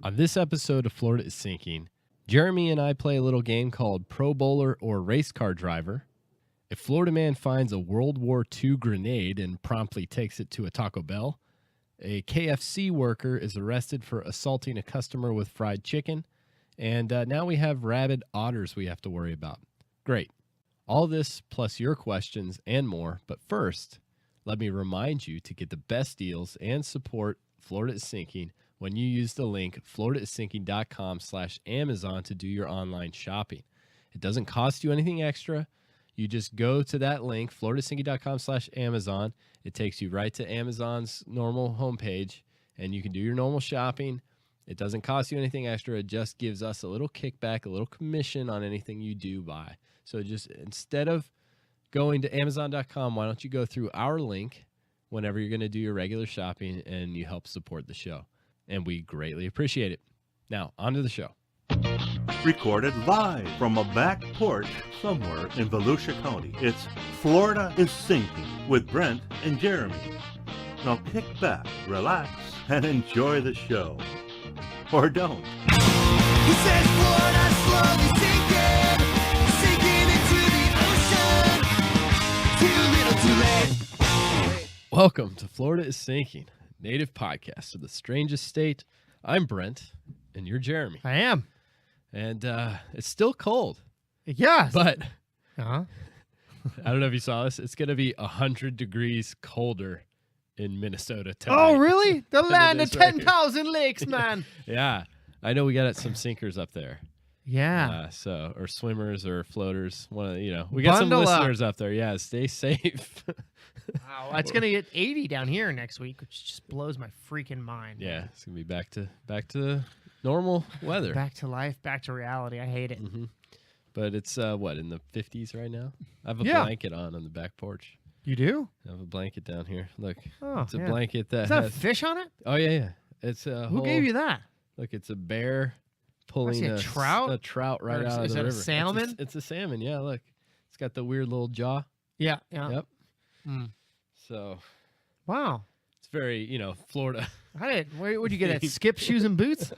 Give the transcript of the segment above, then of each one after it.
On this episode of Florida is Sinking, Jeremy and I play a little game called Pro Bowler or Race Car Driver. A Florida man finds a World War II grenade and promptly takes it to a Taco Bell. A KFC worker is arrested for assaulting a customer with fried chicken. And now we have rabid otters we have to worry about. Great. All this plus your questions and more. But first, let me remind you to get the best deals and support Florida is Sinking when you use the link floridaissinking.com/Amazon to do your online shopping. It doesn't cost you anything extra. You just go to that link, floridaissinking.com/Amazon. It takes you right to Amazon's normal homepage, and you can do your normal shopping. It doesn't cost you anything extra. It just gives us a little kickback, a little commission on anything you do buy. So just instead of going to Amazon.com, why don't you go through our link whenever you're going to do your regular shopping, and you help support the show. And we greatly appreciate it. Now, on to the show. Recorded live from a back porch somewhere in Volusia County. It's Florida is Sinking with Brent and Jeremy. Now kick back, relax, and enjoy the show. Or don't. He says Florida's slowly sinking, sinking into the ocean. Too little, too late. Welcome to Florida is Sinking, native podcast of the strangest state. I'm Brent, and you're Jeremy. I am. And it's still cold. Yes. But Uh-huh. I don't know if you saw this. It's going to be 100 degrees colder in Minnesota tonight. Oh, really? The land of is right here. 10,000 lakes, man. Yeah. I know we got some sinkers up there. Yeah. Or swimmers or floaters. We got Bundle some up. listeners up there. Yeah, stay safe. Wow. It's going to get 80 down here next week, which just blows my freaking mind. Yeah, it's going to be back to normal weather. Back to life, back to reality. I hate it. Mm-hmm. But it's, in the 50s right now? I have a Yeah. blanket on the back porch. You do? I have a blanket down here. Look, Oh, it's a yeah. blanket that Is that has... fish on it? Oh, yeah. It's a Who gave you that? Look, it's a bear pulling see a trout? a trout right Or out of is the it a river. salmon? It's a salmon, yeah, look. It's got the weird little jaw. Yeah. Yeah. Yep. Mm. So Wow. it's very, Florida. Where'd you get it? Skip shoes and boots?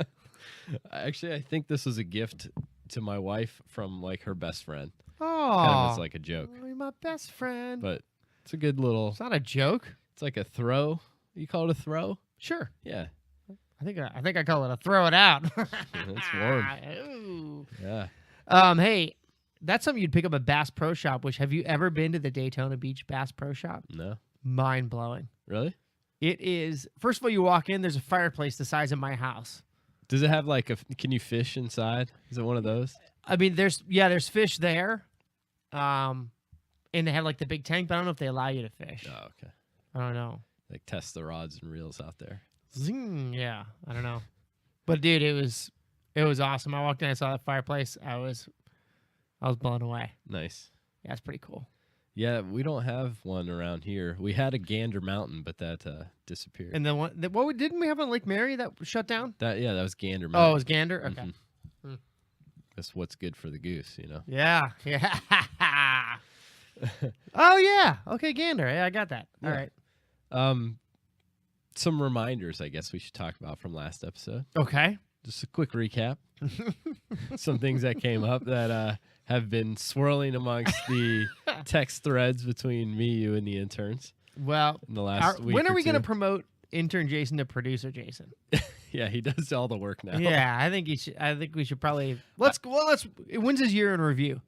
Actually, I think this was a gift to my wife from, her best friend. Oh. Kind of as, a joke. You're my best friend. But it's a good little... It's not a joke. It's like a throw. You call it a throw? Sure. Yeah. I think I call it a throw it out. It's warm. Ooh. Yeah. Hey, that's something you'd pick up at Bass Pro Shop. Which, have you ever been to the Daytona Beach Bass Pro Shop? No. Mind blowing. Really? It is. First of all, you walk in. There's a fireplace the size of my house. Does it have can you fish inside? Is it one of those? I mean, there's fish there, and they have the big tank, but I don't know if they allow you to fish. Oh, okay. I don't know. Test the rods and reels out there. Zing, yeah, I don't know. But dude, it was awesome. I walked in, I saw that fireplace. I was blown away. Nice. Yeah, it's pretty cool. Yeah, we don't have one around here. We had a Gander Mountain, but that disappeared. And then didn't we have on Lake Mary that shut down? That was Gander Oh, Mountain. it was Gander. Okay. Mhm. That's what's good for the goose, Yeah. Oh yeah. Okay, Gander. Yeah, I got that. All Yeah. right. Some reminders, I guess we should talk about from last episode. Okay. Just a quick recap. Some things that came up that have been swirling amongst the text threads between me, you, and the interns Well, in the last week. when are or we going to two. promote intern Jason to producer Jason? Yeah, he does all the work now. Yeah, I think we should probably let's. When's his year in review?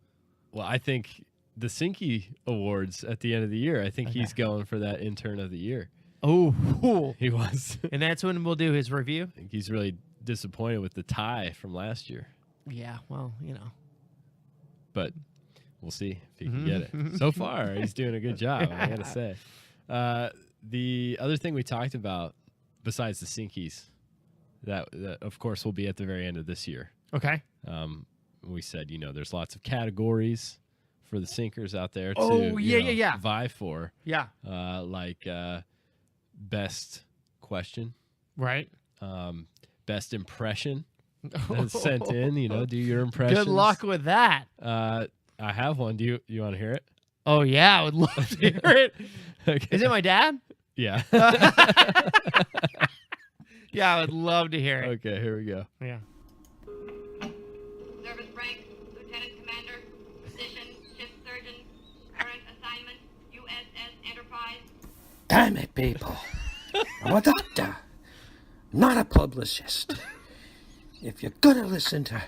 Well, I think the Sinky Awards at the end of the year. I think he's going for that intern of the year. Oh, cool. He was. And that's when we'll do his review. I think he's really disappointed with the tie from last year, Yeah, well, but we'll see if he can get it. So far, he's doing a good job, I gotta say. The other thing we talked about, besides the Sinkies, that of course will be at the very end of this year. Okay. We said, there's lots of categories for the sinkers out there Oh, to yeah. vie for, Yeah. like best question, Right. best impression that's sent in. Do your impressions. Good luck with that. I have one. Do you want to hear it? Oh yeah, I would love to hear it. Okay. Is it my dad? Yeah. Yeah, I would love to hear it. Okay, here we go. Yeah. Service rank, Lieutenant Commander. Position, Ship Surgeon. Current assignment, USS Enterprise. Damn it, people. I'm a doctor, not a publicist. If you're gonna listen to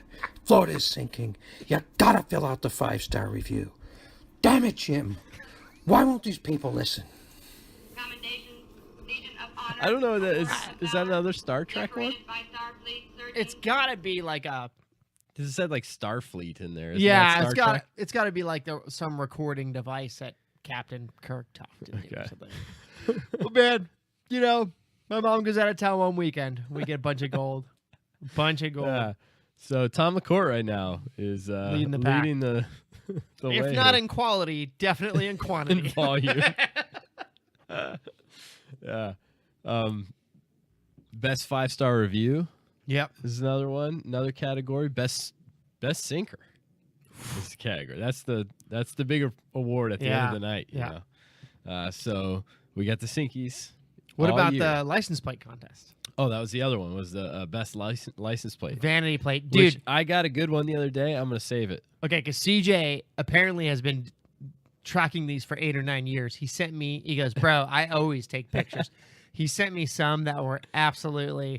Florida's Sinking, you gotta fill out the 5-star review. Damn it, Jim. Why won't these people listen? Commendation, Legion of Honor. I don't know. Is that another Star Trek one? Decorated by Starfleet Surgeon. It's got to be like a... Because it said like Starfleet in there. Isn't Yeah, that Star it's got to be like some recording device that Captain Kirk talked to. Okay. Or something. Well, man, you know, my mom goes out of town one weekend. We get a bunch of gold. A bunch of gold. Yeah. So Tom McCourt right now is Leading the pack. leading the way If not here. in quality, definitely in quantity. In volume. Yeah. Best 5-star review. Yep. This is another one. Another category. Best sinker. This is the category. That's the bigger award at the end of the night. You Yeah. know? So we got the Sinkies. What all about year. the license plate contest? Oh, that was the other one. Was the best license plate. Vanity plate. Dude, Which I got a good one the other day. I'm gonna save it. okay, because CJ apparently has been tracking these for 8 or 9 years. He sent me, he goes, bro, I always take pictures. He sent me some that were absolutely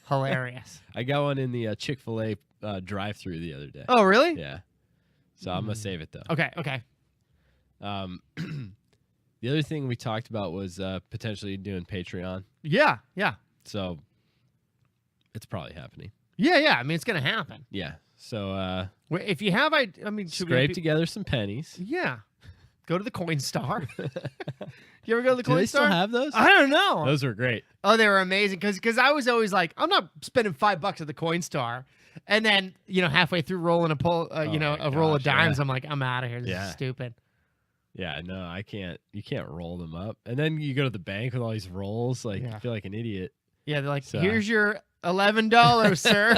hilarious. I got one in the Chick-fil-A drive-through the other day. Oh, really? Yeah. So I'm gonna save it though. Okay, okay. The other thing we talked about was potentially doing Patreon. Yeah, yeah. So it's probably happening. Yeah, yeah. I mean, it's going to happen. Yeah. So Well, if you have, I mean, should scrape we, together some pennies. Yeah. Go to the Coinstar. You ever go to the Do Coinstar? they still have those? I don't know. Those were great. Oh, they were amazing because I was always like, I'm not spending $5 at the Coinstar, and then halfway through rolling a roll of gosh, dimes, yeah. I'm like, I'm out of here. This Yeah. is stupid. Yeah, no, I can't. You can't roll them up. And then you go to the bank with all these rolls. Like, Yeah. you feel like an idiot. Yeah, they're like, So- here's your $11, sir.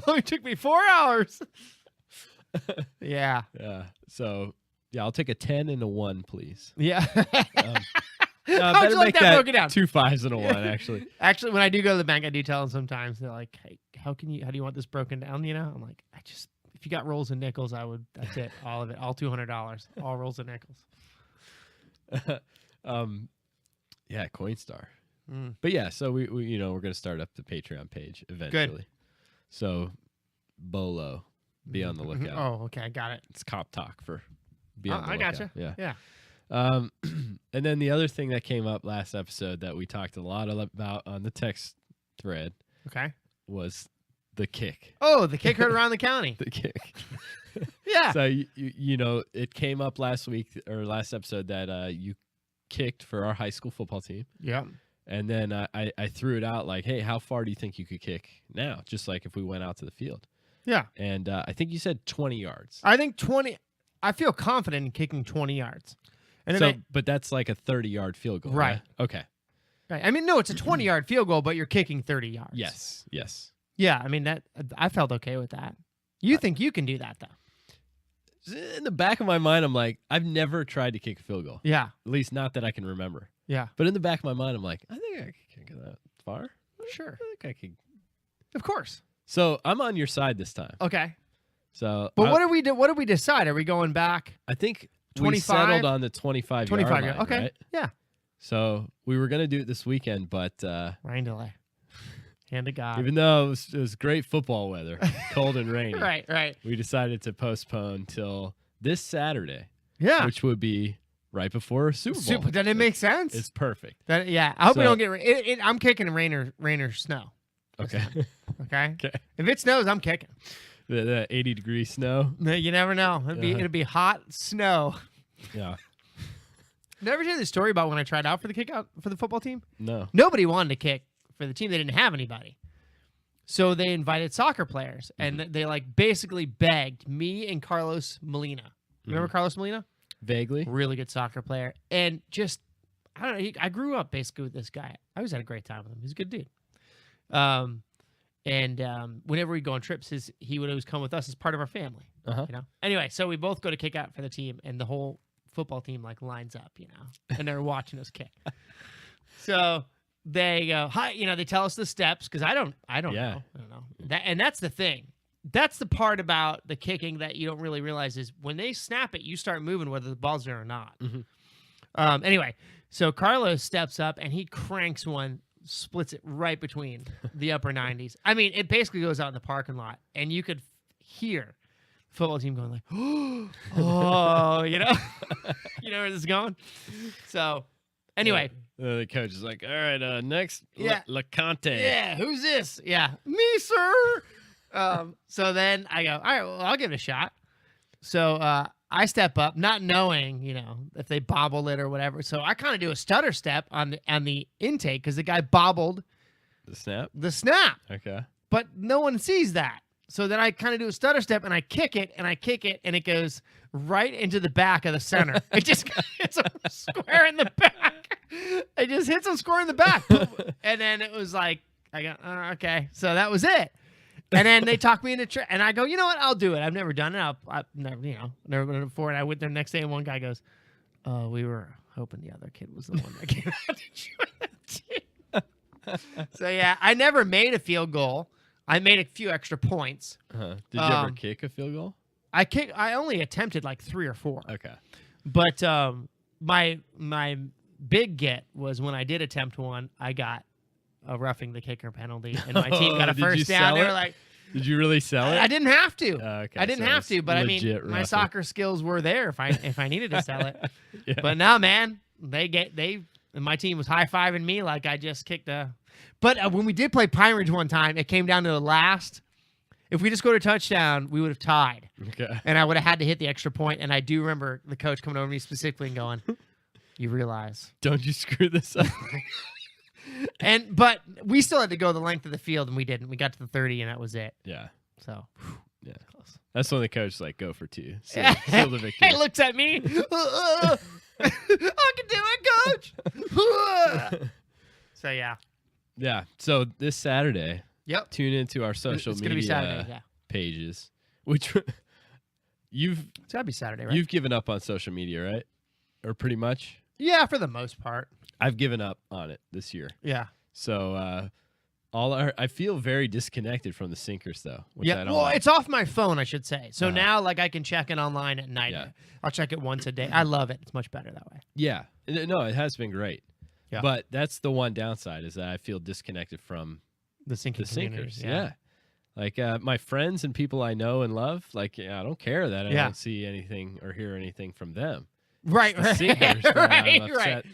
Only took me 4 hours. Yeah, Yeah. So, yeah, I'll take a 10 and a 1, please. yeah. No, How'd better you like make that broken down? 2 5s and a 1, actually. Actually, when I do go to the bank, I do tell them sometimes. They're like, "Hey, how do you want this broken down?" I'm like, if you got rolls and nickels, that's it, all of it, all $200, all rolls and nickels. Yeah, Coinstar. Mm. But yeah, so we we're gonna start up the Patreon page eventually. So Bolo, be on the lookout. Oh, okay, I got it. It's cop talk for be on the I lookout. gotcha. Yeah. Yeah. And then the other thing that came up last episode that we talked a lot about on the text thread Okay. was the kick. Oh, the kick heard around the county. The kick. Yeah. So it came up last week or last episode that you kicked for our high school football team. Yeah. And then I threw it out like, hey, how far do you think you could kick now? Just like if we went out to the field. Yeah. And I think you said 20 yards. I think 20. I feel confident in kicking 20 yards. And So, then but that's like a 30-yard field goal. Right. Okay. I mean, no, it's a 20-yard field goal, but you're kicking 30 yards. Yes. Yes. Yeah. I mean, that I felt okay with that. You think you can do that, though? In the back of my mind, I'm like, I've never tried to kick a field goal. Yeah. At least not that I can remember. Yeah. But in the back of my mind, I'm like, I think I could kick that far. Sure. I think I could. Of course. So I'm on your side this time. Okay. So, But what did we decide? Are we going back? I think 25? we settled on the 25 25 yard yard. line, Okay. right? Yeah. So we were gonna do it this weekend, but Rain delay. Hand to God. even though it was great football weather, cold and rainy, Right. we decided to postpone till this Saturday, Yeah. which would be right before Super Bowl. Super. Doesn't it make sense? It's perfect. Yeah. I hope we So- don't get rain. I'm kicking rain or snow. Okay. Okay. Okay. If it snows, I'm kicking. The 80-degree snow. No, you never know. It'll be hot snow. Yeah. Never hear the story about when I tried out for the kick out for the football team. No. Nobody wanted to kick for the team. They didn't have anybody. So they invited soccer players, and they like basically begged me and Carlos Molina. Remember Carlos Molina? Vaguely. Really good soccer player, and just I don't know. I grew up basically with this guy. I always had a great time with him. He's a good dude. Whenever we go on trips, he would always come with us as part of our family. Uh-huh. Anyway, so we both go to kick out for the team, and the whole football team like lines up, and they're watching us kick. So they go, hi, they tell us the steps because I don't Yeah. know. I don't know. And that's the thing. That's the part about the kicking that you don't really realize is when they snap it, you start moving whether the ball's there or not. Anyway, so Carlos steps up and he cranks one, splits it right between the upper 90s. I mean, it basically goes out in the parking lot, and you could hear the football team going like, oh, you know where this is going? So anyway. The coach is like, all right, next, Yeah. LeConte. Yeah, who's this? Yeah, me, sir. So then I go, all right, well, I'll give it a shot. So I step up, not knowing, if they bobble it or whatever. So I kind of do a stutter step on the intake because the guy bobbled The snap? the snap, Okay. but no one sees that. So then I kind of do a stutter step and I kick it, and it goes right into the back of the center. It just hits him square in the back. It just hits him square in the back. And then it was like, I go, okay. So that was it. And then they talk me into and I go, you know what? I'll do it. I've never done it. I've never, never done it before. And I went there next day, and one guy goes, we were hoping the other kid was the one that came out to join the team. So yeah, I never made a field goal. I made a few extra points. Did you ever kick a field goal? I only attempted like 3 or 4. Okay. But my big get was when I did attempt one, I got a roughing the kicker penalty, and my team got a Did you first down. sell They it? were like, Did you really sell it? I didn't have to. Okay, I didn't so have it's to, but I mean, legit my roughing. soccer skills were there if I needed to sell it. Yeah. But no, man, my team was high fiving me like I just kicked a. But when we did play Pine Ridge one time, it came down to the last. If we just scored a touchdown, we would have tied, Okay. and I would have had to hit the extra point. And I do remember the coach coming over to me specifically and going, "You realize." Don't you screw this up. But we still had to go the length of the field, and we didn't. We got to the 30, and that was it. Yeah. So Yeah. close. That's when the coach is like, go for 2. Seal the victory. He looks at me. I can do it, coach. So yeah. Yeah. So this Saturday, Yep. tune into our social It's media gonna be Saturday. Yeah. pages, which you've It's gotta be Saturday, right? you've given up on social media, right? Or pretty much. Yeah, for the most part. I've given up on it this year. Yeah. So I feel very disconnected from the sinkers though. Which I Yeah. don't Well, like. it's off my phone, I should say. So Uh-huh. now, like, I can check it online at night. Yeah. I'll check it once a day. I love it. It's much better that way. Yeah. No, it has been great. Yeah. But that's the one downside is that I feel disconnected from The sinking the community, sinkers. Yeah. Like my friends and people I know and love, like I don't care that I Yeah. don't see anything or hear anything from them. Right. The Right. sinkers that right. I'm upset Right.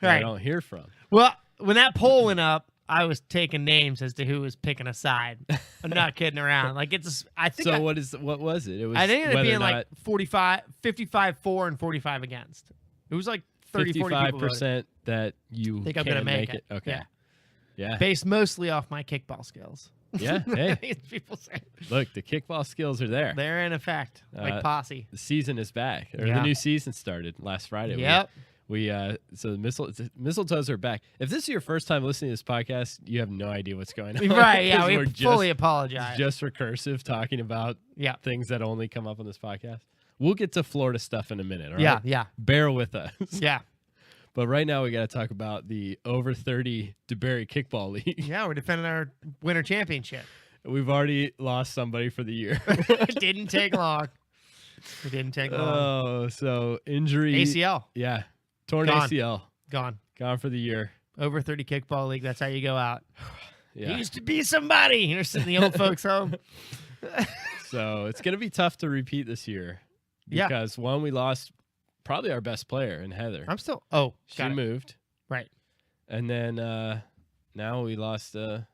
that I Right. don't hear from. Well, when that poll went up, I was taking names as to who was picking a side. I'm not kidding around. Like I think. So what was it? It was I think it ended up whether being or like 45, 55 for and 45 against. It was like 30, 40 people voted. 55% that you Think I'm can gonna make it. Okay. Yeah. Yeah. Based mostly off my kickball skills. Yeah. Hey, People say look, the kickball skills are there. they're in effect, like posse. The season is back, or Yeah. the new season started last Friday. Yep. We so the mistletoes are back. If this is your first time listening to this podcast, you have no idea what's going on. Right. Yeah. 'Cause We we're fully just, apologize. just recursive talking about Yeah. things that only come up on this podcast. We'll get to Florida stuff in a minute. All Yeah. right? Yeah. Bear with us. Yeah. But right now we got to talk about the over 30 DeBerry Kickball League. Yeah. We're defending our winter championship. We've already lost somebody for the year. It didn't take long. It didn't take long. Oh, so injury. ACL Yeah. Torn Gone. ACL. gone. Gone for the year. Over 30 kickball league. That's how you go out. Yeah. You used to be somebody. You're sitting in the old folks' home. So it's going to be tough to repeat this year. Yeah. Because one, we lost probably our best player in Heather. I'm still. Oh, She got it. moved. Right. And then now we lost Our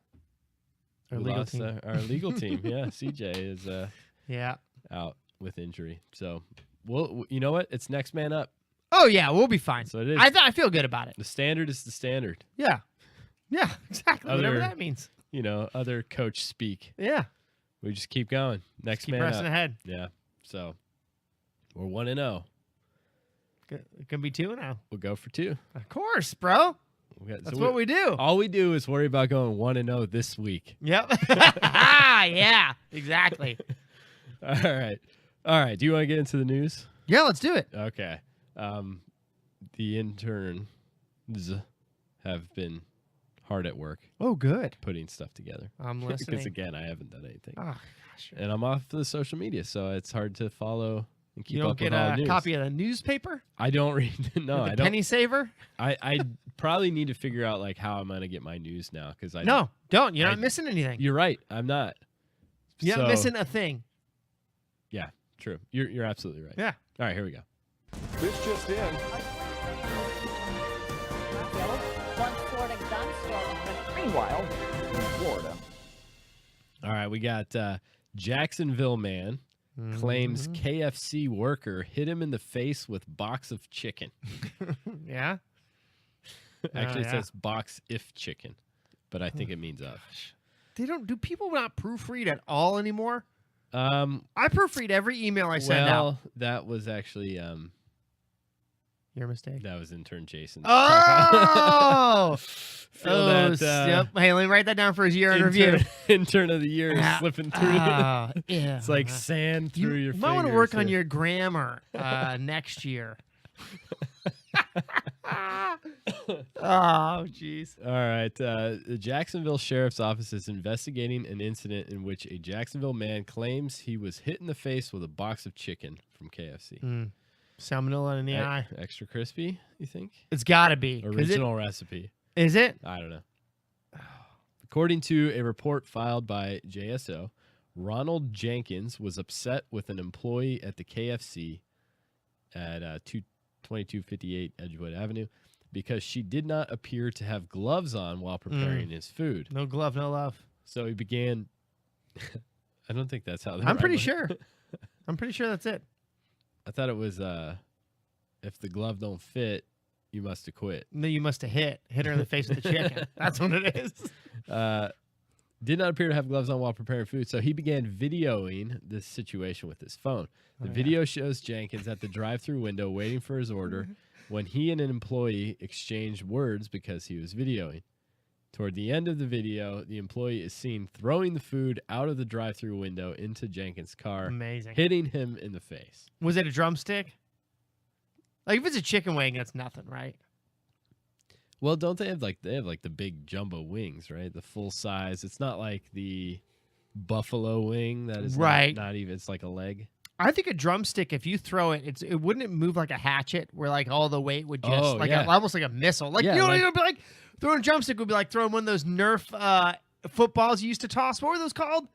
legal team. Our legal team. Yeah. CJ is Yeah. out with injury. So, you know what? It's next man up. Oh yeah, we'll be fine. So it is. I feel good about it. The standard is the standard. Yeah. Yeah. Exactly. Whatever Other- that means. Other coach speak. Yeah. We just keep going. Next Keep man pressing up. ahead. Yeah. So we're 1-0. It can be 2-0. We'll go for 2. Of course, bro. That's what we do. All we do is worry about going 1-0 this week. Yep. Yeah. Exactly. All right. Do you want to get into the news? Yeah. Let's do it. Okay. The interns have been hard at work Oh, good. putting stuff together. I'm Because listening. again, I haven't done anything, Oh, gosh. and I'm off the social media, so it's hard to follow and keep You don't up get with all the a news. copy of the newspaper? I don't read. No, The I don't. penny saver? I probably need to figure out like how I'm gonna get my news now because I No, don't. You're I- not missing anything. You're right. I'm not. You're So- not missing a thing. Yeah, true. You're absolutely right. Yeah. All right, here we go. This just in. One Florida gun store opened. Meanwhile, in Florida. All right, we got Jacksonville man claims KFC worker hit him in the face with box of chicken. Yeah. Actually, yeah. it says box if chicken, but I think it means of. Do people not proofread at all anymore? I I proofread every email I send out. that was actually Your mistake. that was intern Jason. Oh! Feel that, yep. Hey, let me write that down for his year in review. intern of the year is slipping through. Yeah. It's like sand through your You might want to fingers work on here. your grammar next year. Oh, jeez. All right. The Jacksonville Sheriff's Office is investigating an incident in which a Jacksonville man claims he was hit in the face with a box of chicken from KFC. Salmonella in the eye. Extra crispy, you think? It's got to be. 'cause Original recipe. Is it? I don't know. According to a report filed by JSO, Ronald Jenkins was upset with an employee at the KFC at 2258 Edgewood Avenue because she did not appear to have gloves on while preparing his food. No glove, no love. So he began. I don't think that's how. I'm pretty sure. I'm pretty sure that's it. I thought it was if the glove don't fit, you must have quit. No, you must have hit her in the face with the chicken. That's what it is. Did not appear to have gloves on while preparing food, so he began videoing this situation with his phone. The video shows Jenkins at the drive-through window waiting for his order when he and an employee exchanged words because he was videoing. Toward the end of the video, the employee is seen throwing the food out of the drive-through window into Jenkins' car, Amazing. hitting him in the face. Was it a drumstick? Like if it's a chicken wing, that's nothing, right? Well, don't they have the big jumbo wings, right? The full size. It's not like the buffalo wing that is Right. not even. It's like a leg. I think a drumstick, if you throw it, it wouldn't it move like a hatchet, where like all the weight would just almost like a missile. Like Yeah, you know, like- it'd be like throwing a drumstick would be like throwing one of those Nerf footballs you used to toss. What were those called?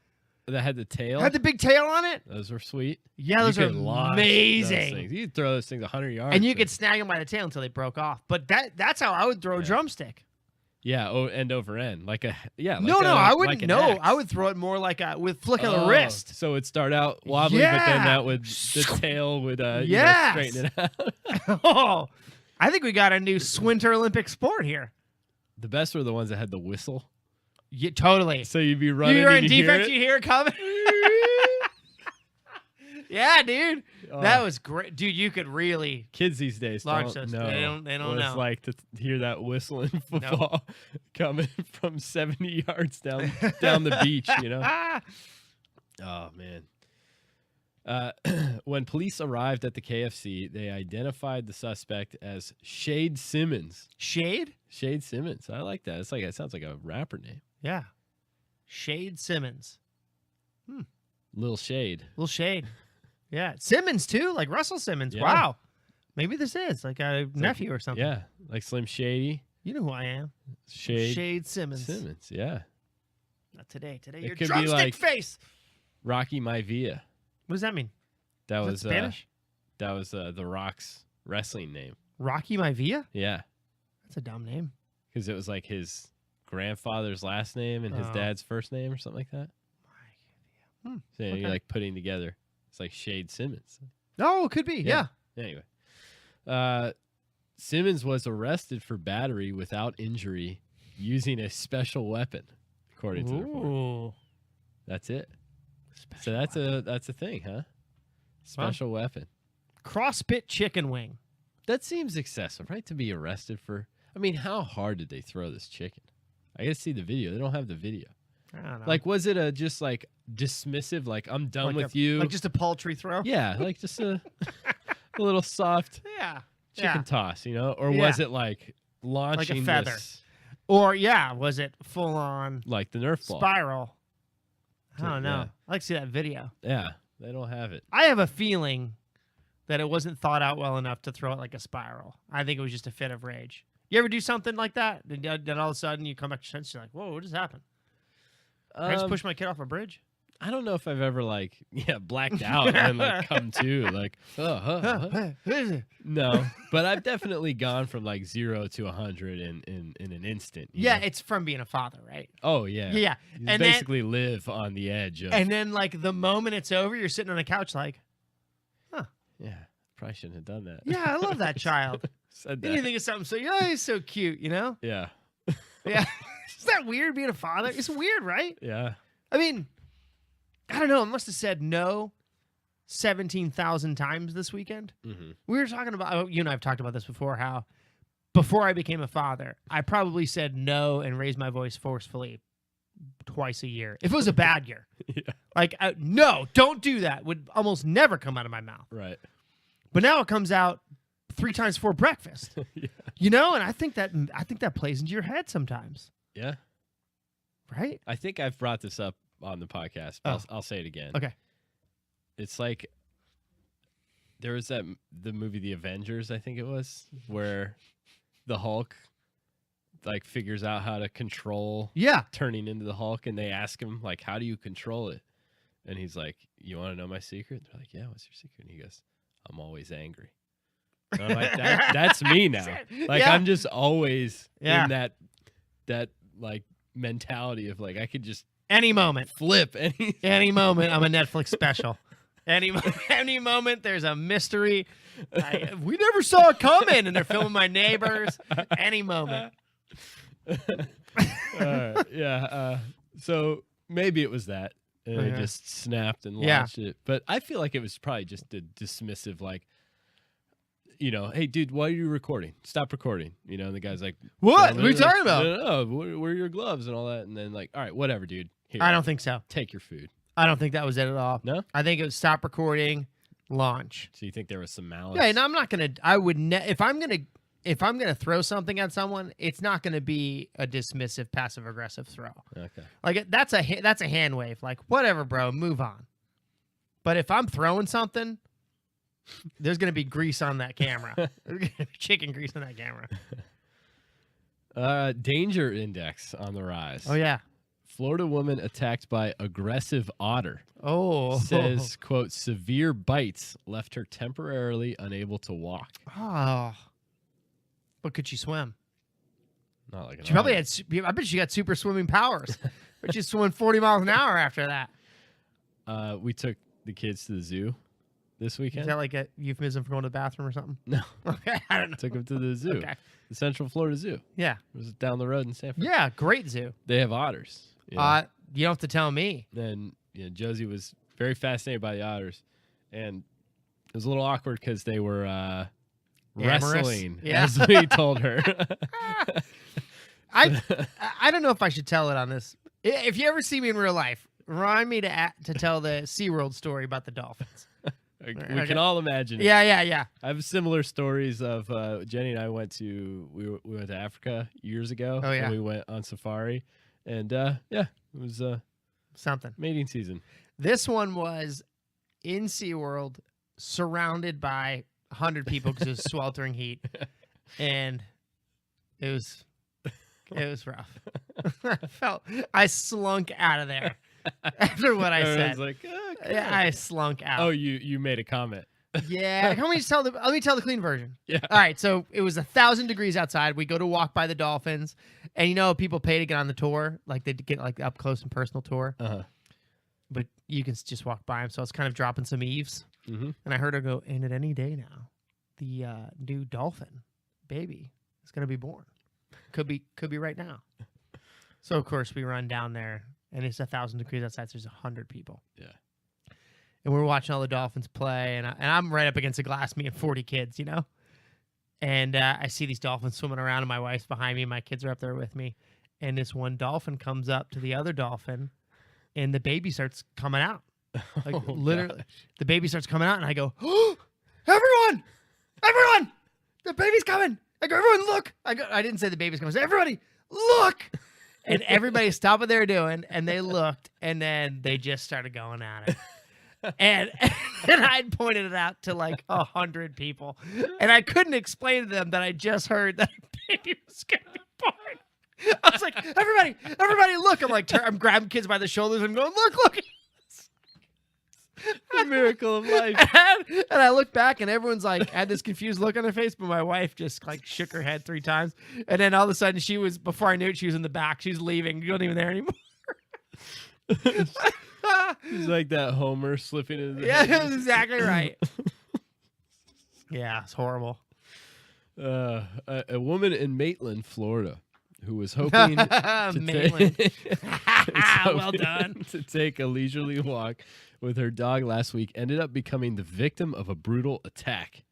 That had the tail. Had the big tail on it. Those were sweet. Yeah, those You are could launch those amazing. things. You could throw those things 100 yards. And you could snag them by the tail until they broke off. But that's how I would throw a drumstick. Yeah, end over end, like a No, I wouldn't. like an No, axe. I would throw it more like with flick of the Oh, wrist. So it'd start out wobbly, but then Yeah. that would the tail would Yes. straighten it out. Oh, I think we got a new Swinter Olympic sport here. The best were the ones that had the whistle. Yeah, totally. So you'd be running. You're in and you'd hear defense, it. you hear it coming. Yeah, dude. That Oh. was great. Dude, you could really Kids these days Launch don't those. know. They don't what it's know. like to hear that whistle in football coming from 70 yards down the beach. You know. Ah. Oh man. When police arrived at the KFC, they identified the suspect as Shade Simmons. Shade? Shade Simmons. I like that. It sounds like a rapper name. Yeah. Shade Simmons. Lil Shade. Little Shade. Yeah. Simmons, too? Like Russell Simmons. Yeah. Wow. Maybe this is like a nephew or something. Yeah, like Slim Shady. You know who I am. Shade Shade Simmons. Simmons. Yeah. Not today. Today, It your could be drumstick like- face. Rocky Maivia. What does that mean? That Is that was Spanish? That was The Rock's wrestling name. Rocky Maivia? Yeah, That's a dumb name. because it was like his grandfather's last name and his Oh. dad's first name or something like that. So okay. you're like putting together. It's like Shade Simmons. Oh, it could be. Yeah. Anyway, Simmons was arrested for battery without injury using a special weapon, according to the report. Ooh. That's it. So that's a thing, huh? Special weapon. Crossbit chicken wing. That seems excessive, right? To be arrested for. I mean, how hard did they throw this chicken? I got to see the video. They don't have the video. I don't know. Like, was it a just like dismissive? Like, I'm done Like with a- you. Like just a paltry throw? Yeah, like just a little soft Yeah. chicken Yeah. toss, you know? Or Yeah. was it like launching feather. this Or was it full on like the Nerf ball. spiral? I don't know. Yeah. I'd like to see that video. Yeah, they don't have it. I have a feeling that it wasn't thought out well enough to throw it like a spiral. I think it was just a fit of rage. You ever do something like that? Then all of a sudden you come back to sense, you're like, whoa, what just happened? Did I just push my kid off a bridge? I don't know if I've ever blacked out and come to no, but I've definitely gone from 0 to 100 in an instant. you know? It's from being a father, right? Oh yeah. Yeah. You And basically live on the edge of. And then the moment it's over, you're sitting on a couch Yeah, probably shouldn't have done that. yeah, I love that child. Said Then you that. think of something he's so cute, you know? Yeah. Yeah. Is that weird being a father? It's weird, right? Yeah. I mean, I don't know. I must have said no 17,000 times this weekend. Mm-hmm. We were talking about, you and I have talked about this before, how before I became a father, I probably said no and raised my voice forcefully twice a year. If it was a bad year. Yeah. No, don't do that. Would almost never come out of my mouth. Right. But now it comes out 3 times before breakfast. Yeah. You know, and I think that plays into your head sometimes. Yeah. Right? I think I've brought this up on the podcast. But I'll say it again. Okay. It's like there was the movie The Avengers, I think it was, where the Hulk figures out how to control turning into the Hulk, and they ask him how do you control it? And he's like, you want to know my secret? They're like, yeah, what's your secret? And he goes, I'm always angry. And I'm like, that's me now. I'm just always in that mentality of I could just any moment flip any moment. I'm a Netflix special. Any moment there's a mystery. We never saw it coming, and they're filming my neighbors. Any moment. Yeah. So maybe it was that. And I just snapped and launched it. But I feel like it was probably just a dismissive, hey, dude, why are you recording? Stop recording. And the guy's like, what? What are you talking about? No, where are your gloves and all that? And then all right, whatever, dude. Here, I don't think so. take your food. I don't think that was it at all. No? I think it was stop recording, launch. So you think there was some malice? Yeah, and I'm not gonna. I would if I'm gonna throw something at someone, it's not gonna be a dismissive, passive aggressive throw. Okay. That's a hand wave. Whatever, bro, move on. But if I'm throwing something, there's gonna be grease on that camera. There's gonna be chicken grease on that camera. Danger index on the rise. Oh yeah. Florida woman attacked by aggressive otter. Oh. Says, quote, severe bites left her temporarily unable to walk. Oh. But could she swim? Not like an She probably otter. had. I bet she got super swimming powers. But she's swimming 40 miles an hour after that. We took the kids to the zoo this Is weekend. that like a euphemism for going to the bathroom or something? No. Okay, I don't know. Took them to the zoo. Okay. The Central Florida Zoo. Yeah. It was down the road in Sanford. Yeah, great zoo. They have otters. You know? You don't have to tell me. And Josie was very fascinated by the otters. And it was a little awkward because they were wrestling, Yeah. as we told her. I don't know if I should tell it on this. If you ever see me in real life, remind me to tell the SeaWorld story about the dolphins. We can all imagine it. Yeah. I have similar stories of Jenny and I went to Africa years ago. Oh, yeah. And we went on safari, and it was Something. mating season. This one was in SeaWorld, surrounded by 100 people because it was sweltering heat, and it was rough. I slunk out of there after what I Everyone's said. like, okay. Yeah, I slunk out. Oh, you made a comment. Yeah. Let me tell the clean version. Yeah. All right. So it was 1,000 degrees outside. We go to walk by the dolphins, and people pay to get on the tour, they get up close and personal tour. Uh-huh. But you can just walk by them. So I was kind of dropping some eaves, Mm-hmm. and I heard her go, "And at any day now, the new dolphin baby is going to be born. Could be right now." So of course we run down there, and it's 1,000 degrees outside. So there's 100 people. Yeah. And we're watching all the dolphins play, and I'm right up against the glass, me and 40 kids, And I see these dolphins swimming around, and my wife's behind me, and my kids are up there with me. And this one dolphin comes up to the other dolphin, and the baby starts coming out. Literally, the baby starts coming out, and I go, "Oh, everyone, the baby's coming!" I go, "Everyone, look!" I didn't say the baby's coming. I said, "Everybody, look. And everybody stopped what they were doing, and they looked, and then they just started going at it. And I'd pointed it out to like 100 people, and I couldn't explain to them that I just heard that a baby was going to be born. I was like, everybody, look! I'm like, I'm grabbing kids by the shoulders. I'm going, look! The miracle of life. And I look back, and everyone's like had this confused look on their face, but my wife just like shook her head 3 times, and then all of a sudden she was, before I knew it, she was in the back. She's leaving. You wasn't even there anymore. He's like that Homer slipping into the Yeah, that's exactly right. Yeah, it's horrible. A woman in Maitland, Florida, who was hoping Maitland. Well hoping done. to take a leisurely walk with her dog last week, ended up becoming the victim of a brutal attack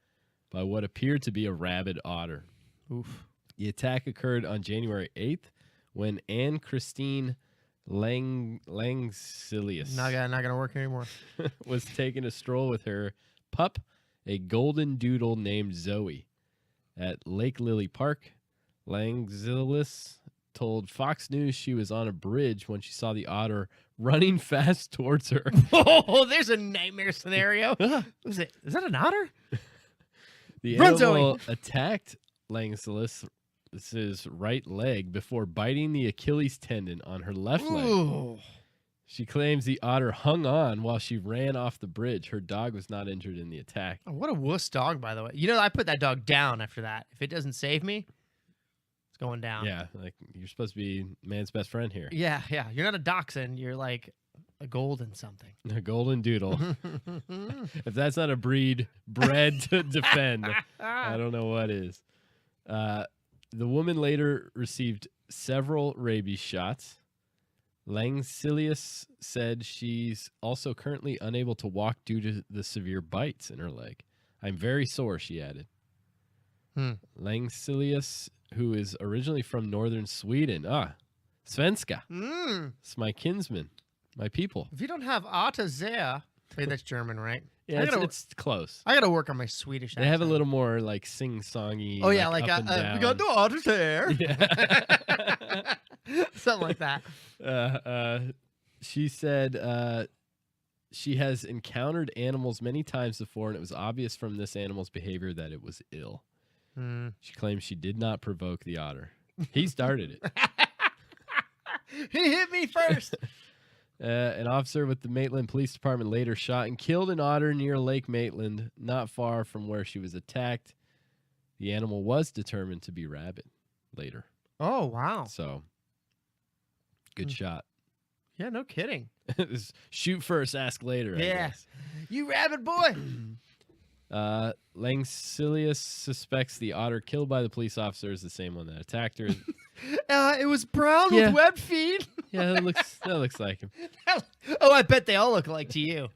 by what appeared to be a rabid otter. Oof. The attack occurred on January 8th when Anne Christine Langsilius Not gonna work anymore. was taking a stroll with her pup, a golden doodle named Zoe, at Lake Lily Park. Langsilius told Fox News she was on a bridge when she saw the otter running fast towards her. Oh, there's a nightmare scenario. Is that an otter? The Run, animal attacked Langsilius' right leg before biting the Achilles tendon on her left leg. Ooh. She claims the otter hung on while she ran off the bridge. Her dog was not injured in the attack. Oh, what a wuss dog, by the way. You know, I put that dog down after that. If it doesn't save me, it's going down. Yeah, like you're supposed to be man's best friend here. Yeah. You're not a dachshund. You're like a golden something. A golden doodle. If that's not a breed bred to defend, I don't know what is. The woman later received several rabies shots. Langsilius said she's also currently unable to walk due to the severe bites in her leg. I'm very sore, she added. Langsilius, who is originally from northern Sweden. Svenska. It's my kinsman, my people. If you don't have otter there, wait, that's German, right? Yeah, it's close. I gotta work on my Swedish accent. They have a little more like sing-songy. Oh yeah, like like up and down. we got the otters there. Yeah. Something like that. She said she has encountered animals many times before, and it was obvious from this animal's behavior that it was ill. She claims she did not provoke the otter. He started it. He hit me first. An officer with the Maitland Police Department later shot and killed an otter near Lake Maitland, not far from where she was attacked. The animal was determined to be rabid later. Oh, wow. So, good shot. Yeah, no kidding. Shoot first, ask later. I Yeah. guess. You rabbit boy. Langsilius suspects the otter killed by the police officer is the same one that attacked her. It was brown Yeah. with web feet. Yeah, that looks like him. Oh, I bet they all look like to you.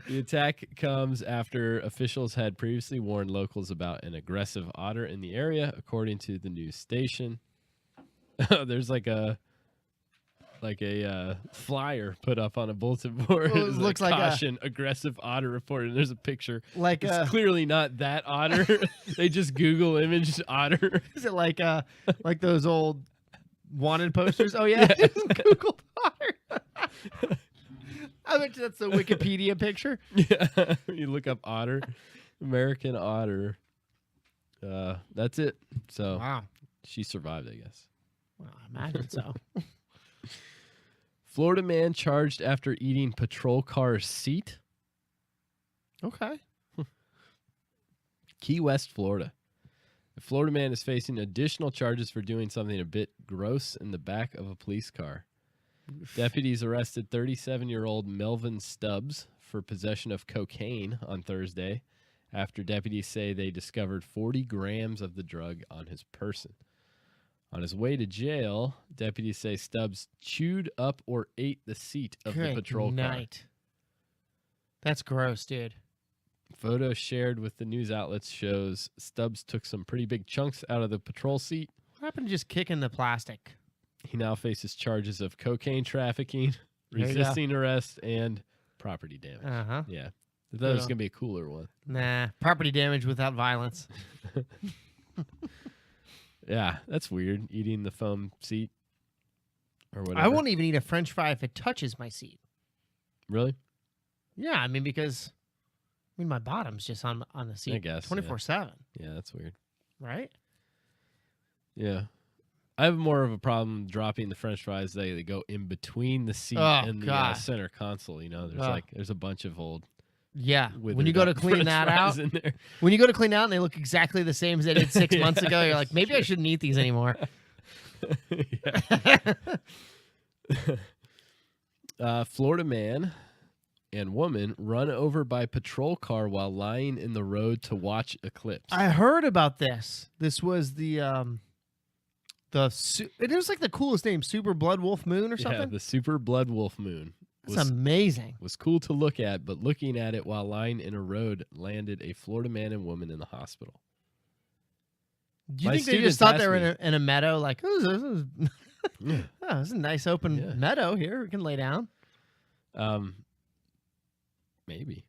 The attack comes after officials had previously warned locals about an aggressive otter in the area, according to the news station. There's like a flyer put up on a bulletin board. Well, it looks like caution, aggressive otter report, and there's a picture. Like It's clearly not that otter. They just Google imaged otter. Is it like those old wanted posters? Oh yeah, Google otter. I bet you that's the Wikipedia picture. Yeah, you look up otter, American otter. That's it. So Wow. she survived, I guess. Well, I imagine so. Florida man charged after eating patrol car seat. Okay. Key West, Florida. A Florida man is facing additional charges for doing something a bit gross in the back of a police car. Deputies arrested 37-year-old Melvin Stubbs for possession of cocaine on Thursday after deputies say they discovered 40 grams of the drug on his person. On his way to jail, deputies say Stubbs chewed up or ate the seat of the patrol car. That's gross, dude. Photo shared with the news outlets shows Stubbs took some pretty big chunks out of the patrol seat. What happened to just kicking the plastic? He now faces charges of cocaine trafficking, There you go. resisting arrest, and property damage. Uh-huh. Yeah. I thought it was Well. going to be a cooler one. Nah, property damage without violence. Yeah, that's weird. Eating the foam seat or whatever. I won't even eat a French fry if it touches my seat. Really? Yeah, I mean because my bottom's just on the seat. I guess 24/7, Yeah, that's weird. right? Yeah. I have more of a problem dropping the French fries. They go in between the seat Oh, and the God. center console. You know, there's a bunch of old. Yeah. When withered you go to up clean French that fries out, in there. when you go to clean out and they look exactly the same as they did 6 months ago, you're like, maybe I shouldn't eat these anymore. Florida man and woman run over by patrol car while lying in the road to watch eclipse. I heard about this. This was it was like the coolest name, Super Blood Wolf Moon or Yeah, something. the super blood wolf moon That's amazing. was cool to look at, but looking at it while lying in a road landed a Florida man and woman in the hospital. Do you My think they students just thought asked they were me- in a meadow? Like, oh, Yeah. this is a nice open Yeah. meadow here. We can lay down. Maybe.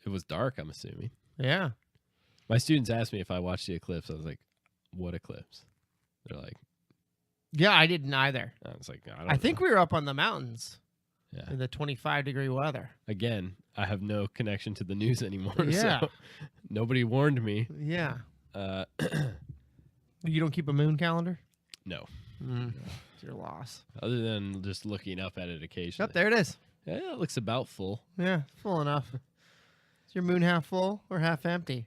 It was dark, I'm assuming. Yeah. My students asked me if I watched the eclipse. I was like, what eclipse? They're like, Yeah, I didn't either. I was like, I think we were up on the mountains Yeah. in the 25-degree weather. Again, I have no connection to the news anymore. Yeah. So nobody warned me. Yeah. Uh, You don't keep a moon calendar? no. It's your loss. Other than just looking up at it occasionally. Up there it is. Yeah, it looks about full. Yeah, full enough. Is your moon half full or half empty?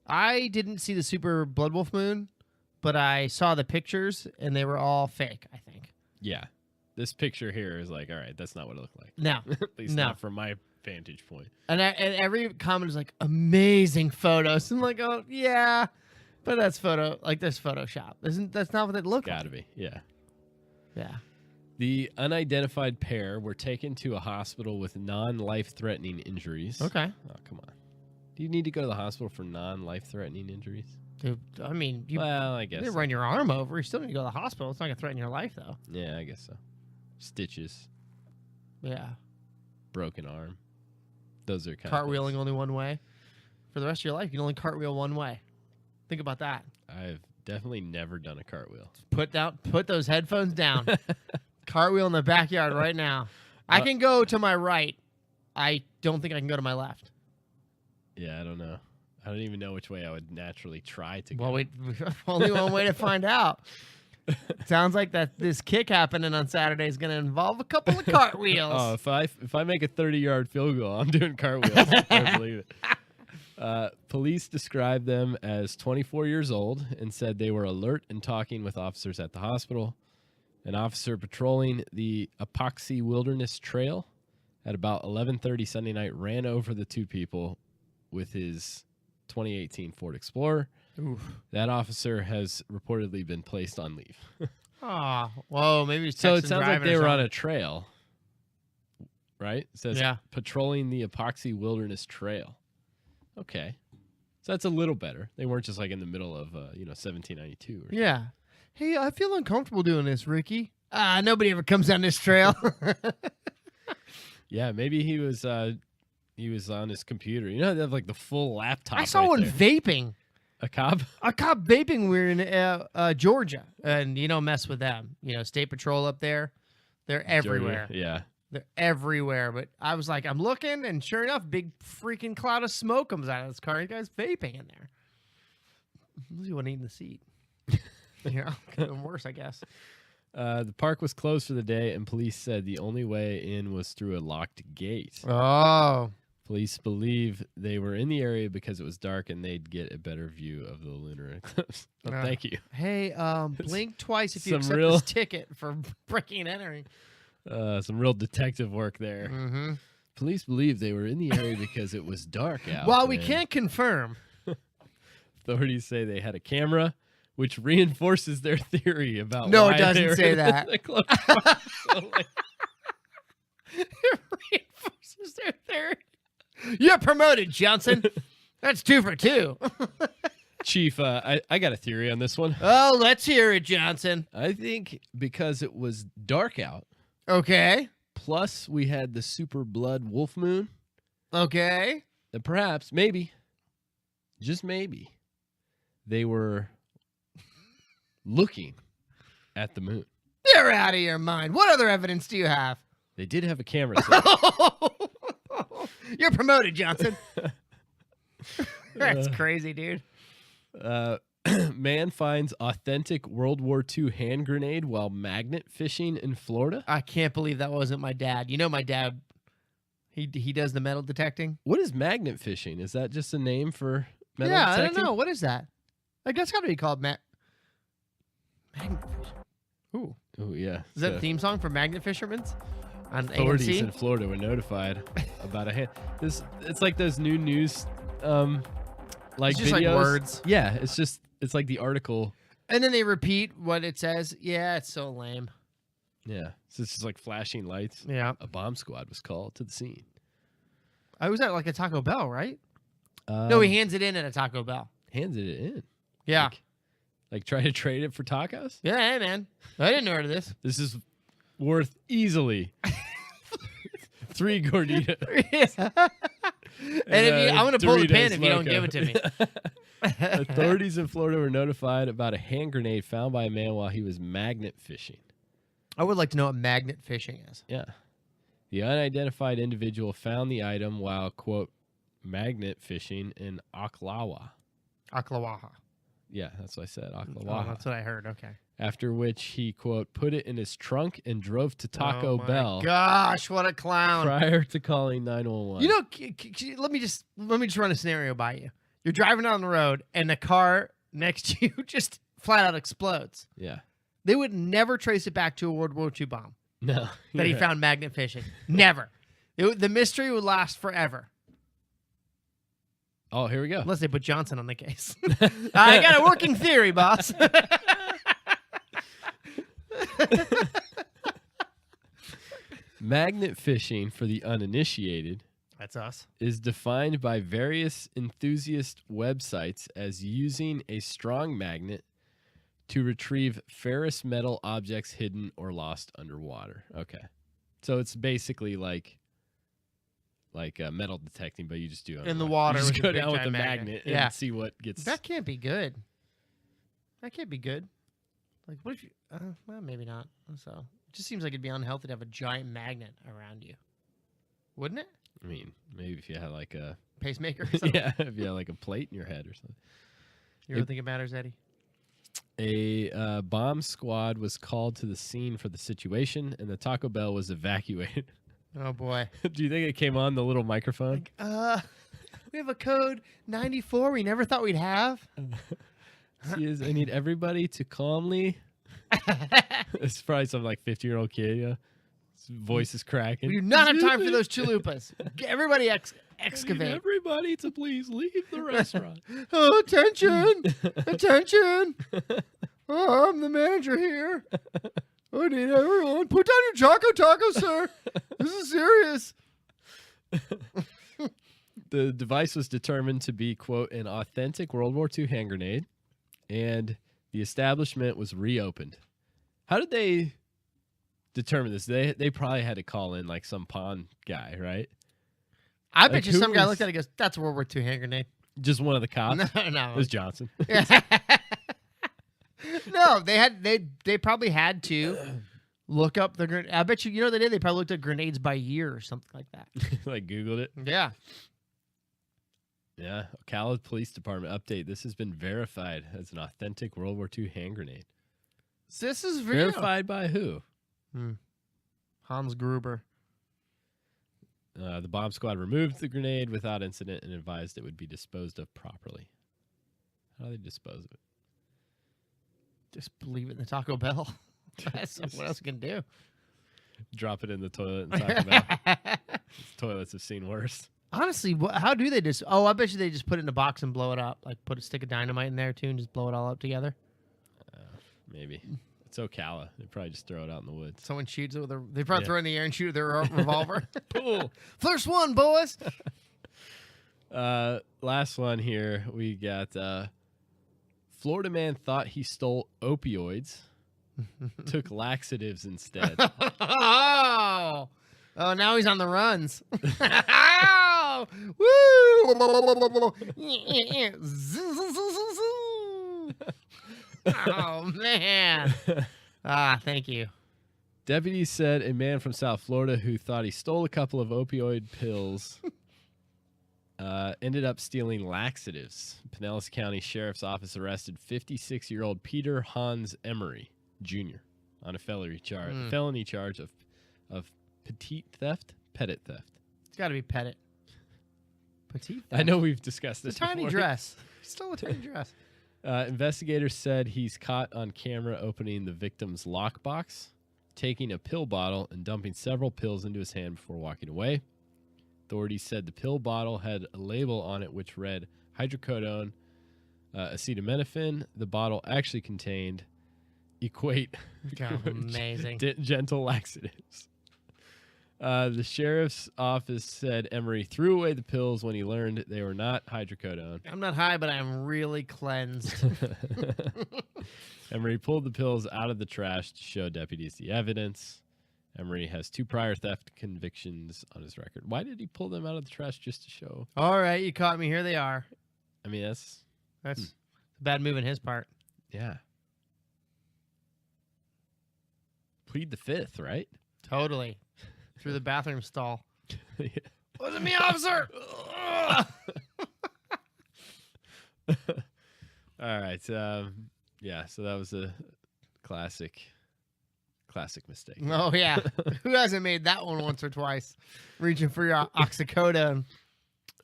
I didn't see the Super Blood Wolf moon, but I saw the pictures and they were all fake, I think. Yeah. This picture here is like, all right, that's not what it looked like. No. At least No. not from my vantage point. And every comment is like, amazing photos. I'm like, oh, yeah. But that's that's Photoshop. That's not what it looked Gotta like? be. Yeah. Yeah. The unidentified pair were taken to a hospital with non-life-threatening injuries. Okay. Oh, come on. Do you need to go to the hospital for non-life-threatening injuries? Dude, I mean, Well, I guess. they run your arm over. You still need to go to the hospital. It's not going to threaten your life, though. Yeah, I guess so. Stitches, Yeah. broken arm. Those are kind Cartwheeling only one way. For the rest of your life, you can only cartwheel one way. Think about that. I've definitely never done a cartwheel. Put those headphones down. Cartwheel in the backyard right now. I can go to my right. I don't think I can go to my left. Yeah, I don't know. I don't even know which way I would naturally try to go. Well, only one way to find out. Sounds like this kick happening on Saturday is going to involve a couple of cartwheels. Oh, if I make a 30-yard field goal, I'm doing cartwheels. I can't believe it. Police described them as 24 years old and said they were alert and talking with officers at the hospital. An officer patrolling the Epoxy Wilderness Trail at about 11:30 Sunday night ran over the two people with his 2018 Ford Explorer. Oof. That officer has reportedly been placed on leave. Oh, whoa, maybe it's So it sounds like they were on a trail, right? It says Yeah. patrolling the Epoxy Wilderness Trail. Okay. So that's a little better. They weren't just like in the middle of 1792 or something. Yeah. Hey, I feel uncomfortable doing this, Ricky. Nobody ever comes down this trail. Yeah, maybe he was on his computer. You know, they have like the full laptop. I saw right one there. vaping. A cop? A cop vaping. We were in Georgia, and you don't mess with them. You know, State Patrol up there, they're everywhere. Yeah. They're everywhere. But I was like, I'm looking, and sure enough, big freaking cloud of smoke comes out of this car. You guys vaping in there. You want to eat in the seat. You know, could have been worse, I guess. The park was closed for the day, and police said the only way in was through a locked gate. Oh. Police believe they were in the area because it was dark and they'd get a better view of the lunar eclipse. Well, thank you. Hey, blink twice if you Some accept real- this ticket for breaking and entering. Some real detective work there. Mm-hmm. Police believe they were in the area because it was dark out. Well, we and can't confirm. Authorities say they had a camera, which reinforces their theory about No, why it doesn't they were say in that. the close proximity. It reinforces their theory. You're promoted, Johnson. That's 2 for 2. Chief, I got a theory on this one. Oh, let's hear it, Johnson. I think because it was dark out, Okay. plus we had the super blood wolf moon, Okay. that perhaps, maybe, just maybe, they were looking at the moon. You're out of your mind. What other evidence do you have? They did have a camera set. You're promoted, Johnson. That's crazy, dude. Man finds authentic World War II hand grenade while magnet fishing in Florida. I can't believe that wasn't my dad. You know my dad, he does the metal detecting. What is magnet fishing? Is that just a name for metal Yeah, detecting? I don't know. What is that? Like, that's got to be called magnet fishing. Ooh. Oh, yeah. Is that a theme song for magnet fishermen's? On Authorities AMC? in Florida were notified about a hand. It's like those new news, like It's just videos. like words. Yeah, it's like the article. And then they repeat what it says. Yeah, it's so lame. Yeah, so it's just like flashing lights. Yeah. A bomb squad was called to the scene. I was at like a Taco Bell, right? No, he hands it in at a Taco Bell. handed it in. Yeah. Like try to trade it for tacos. Yeah, hey, man. I didn't order this. This is worth easily 3 gorditas. And if you, I'm going to pull the pin Doritos if you don't Loco. give it to me. Authorities in Florida were notified about a hand grenade found by a man while he was magnet fishing. I would like to know what magnet fishing is. Yeah. The unidentified individual found the item while, quote, magnet fishing in Oklawa. Oklawaha. Yeah, that's what I said, Oh, Oklawa. that's what I heard. Okay. After which he, quote, put it in his trunk and drove to Taco Oh my Bell Gosh, what a clown. prior to calling 911. You know, let me just run a scenario by you. You're driving down the road and the car next to you just flat out explodes. Yeah. They would never trace it back to a World War II bomb No. that he you're found magnet fishing. Never. The mystery would last forever. Oh, here we go. Unless they put Johnson on the case. I got a working theory, boss. Magnet fishing, for the uninitiated, That's us. is defined by various enthusiast websites as using a strong magnet to retrieve ferrous metal objects hidden or lost underwater. Okay. So it's basically like metal detecting, but you just do it In the water You just with go a big down with the giant magnet magnet. and Yeah. see what gets. That can't be good. That can't be good. Like, what if you... well, maybe not. So, it just seems like it'd be unhealthy to have a giant magnet around you. Wouldn't it? I mean, maybe if you had like a Pacemaker or something? yeah, if you had like a plate in your head or something. You don't think it matters, Eddie? A bomb squad was called to the scene for the situation, and the Taco Bell was evacuated. Oh, boy. Do you think it came on the little microphone? We have a code 94 we never thought we'd have. I need everybody to calmly. It's probably some like 50-year-old kid. Yeah, his voice is cracking. We do not have time for those chalupas. Everybody I need excavate. everybody to please leave the restaurant. Oh, attention! Attention! Oh, I'm the manager here. I need everyone. Put down your taco, sir. This is serious. The device was determined to be, quote, an authentic World War II hand grenade, and the establishment was reopened. How did they determine this? They probably had to call in like some pawn guy, right? I Like, bet you who some guy was- looked at it and goes, that's a World War II hand grenade. Just one of the cops. No. It was Johnson. No, they probably had to look up the grenade. I bet you know what they did? They probably looked at grenades by year or something like that. Like Googled it. Yeah. Yeah. Ocala Police Department update. This has been verified as an authentic World War II hand grenade. This is real. Verified by who? Hans Gruber. The bomb squad removed the grenade without incident and advised it would be disposed of properly. How do they dispose of it? Just leave it in the Taco Bell. That's what else you can do. Drop it in the toilet and talk about toilets have seen worse. Honestly, how do they just? Oh, I bet you they just put it in a box and blow it up. Like put a stick of dynamite in there too, and just blow it all up together. Maybe. It's Ocala. They probably just throw it out in the woods. Someone shoots it with a. They probably Yeah. throw it in the air and shoot it with their revolver. Cool. First one, boys. Last one here. We got Florida man thought he stole opioids, took laxatives instead. Oh, now he's on the runs. Oh, woo! Oh, man. Thank you. Deputies said a man from South Florida who thought he stole a couple of opioid pills ended up stealing laxatives. Pinellas County Sheriff's Office arrested 56-year-old Peter Hans Emery Jr. on a felony charge of petit theft. It's got to be pettit. Petite. I know we've discussed this It's a tiny before. dress. Still a tiny dress. Investigators said he's caught on camera opening the victim's lockbox, taking a pill bottle and dumping several pills into his hand before walking away. Authorities said the pill bottle had a label on it which read hydrocodone, acetaminophen. The bottle actually contained Amazing. gentle laxatives. The sheriff's office said Emery threw away the pills when he learned they were not hydrocodone. I'm not high, but I'm really cleansed. Emery pulled the pills out of the trash to show deputies the evidence. Emery has 2 prior theft convictions on his record. Why did he pull them out of the trash just to show? All right, you caught me. Here they are. I mean, that's a bad move on his part. yeah. Plead the fifth, right? Totally. Through the bathroom stall. Yeah. Wasn't me, officer. All right. Yeah, so that was a classic mistake. Oh, yeah. Who hasn't made that one once or twice? Reaching for your oxycodone.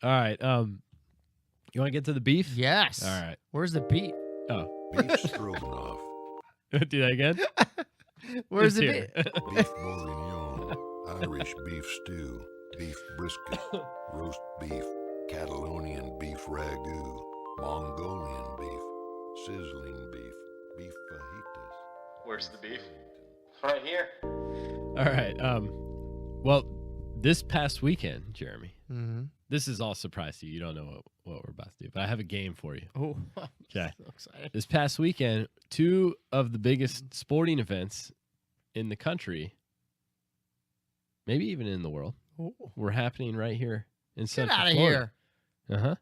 All right. You want to get to the beef? Yes. All right. Where's the beat? Oh, Beef stroganoff, do that again? Where's It's the here. beat? beef bourguignon, Irish beef stew, beef brisket, roast beef, Catalonian beef ragu, Mongolian beef, sizzling beef, beef fajitas. Where's the beef? Right here. All right. Well, this past weekend, Jeremy, Mm-hmm. this is all surprise to you. You don't know what we're about to do, but I have a game for you. Oh, Okay. so excited. This past weekend, 2 of the biggest sporting events in the country, maybe even in the world, Oh. were happening right here in Get Central out of Florida. here. Uh-huh.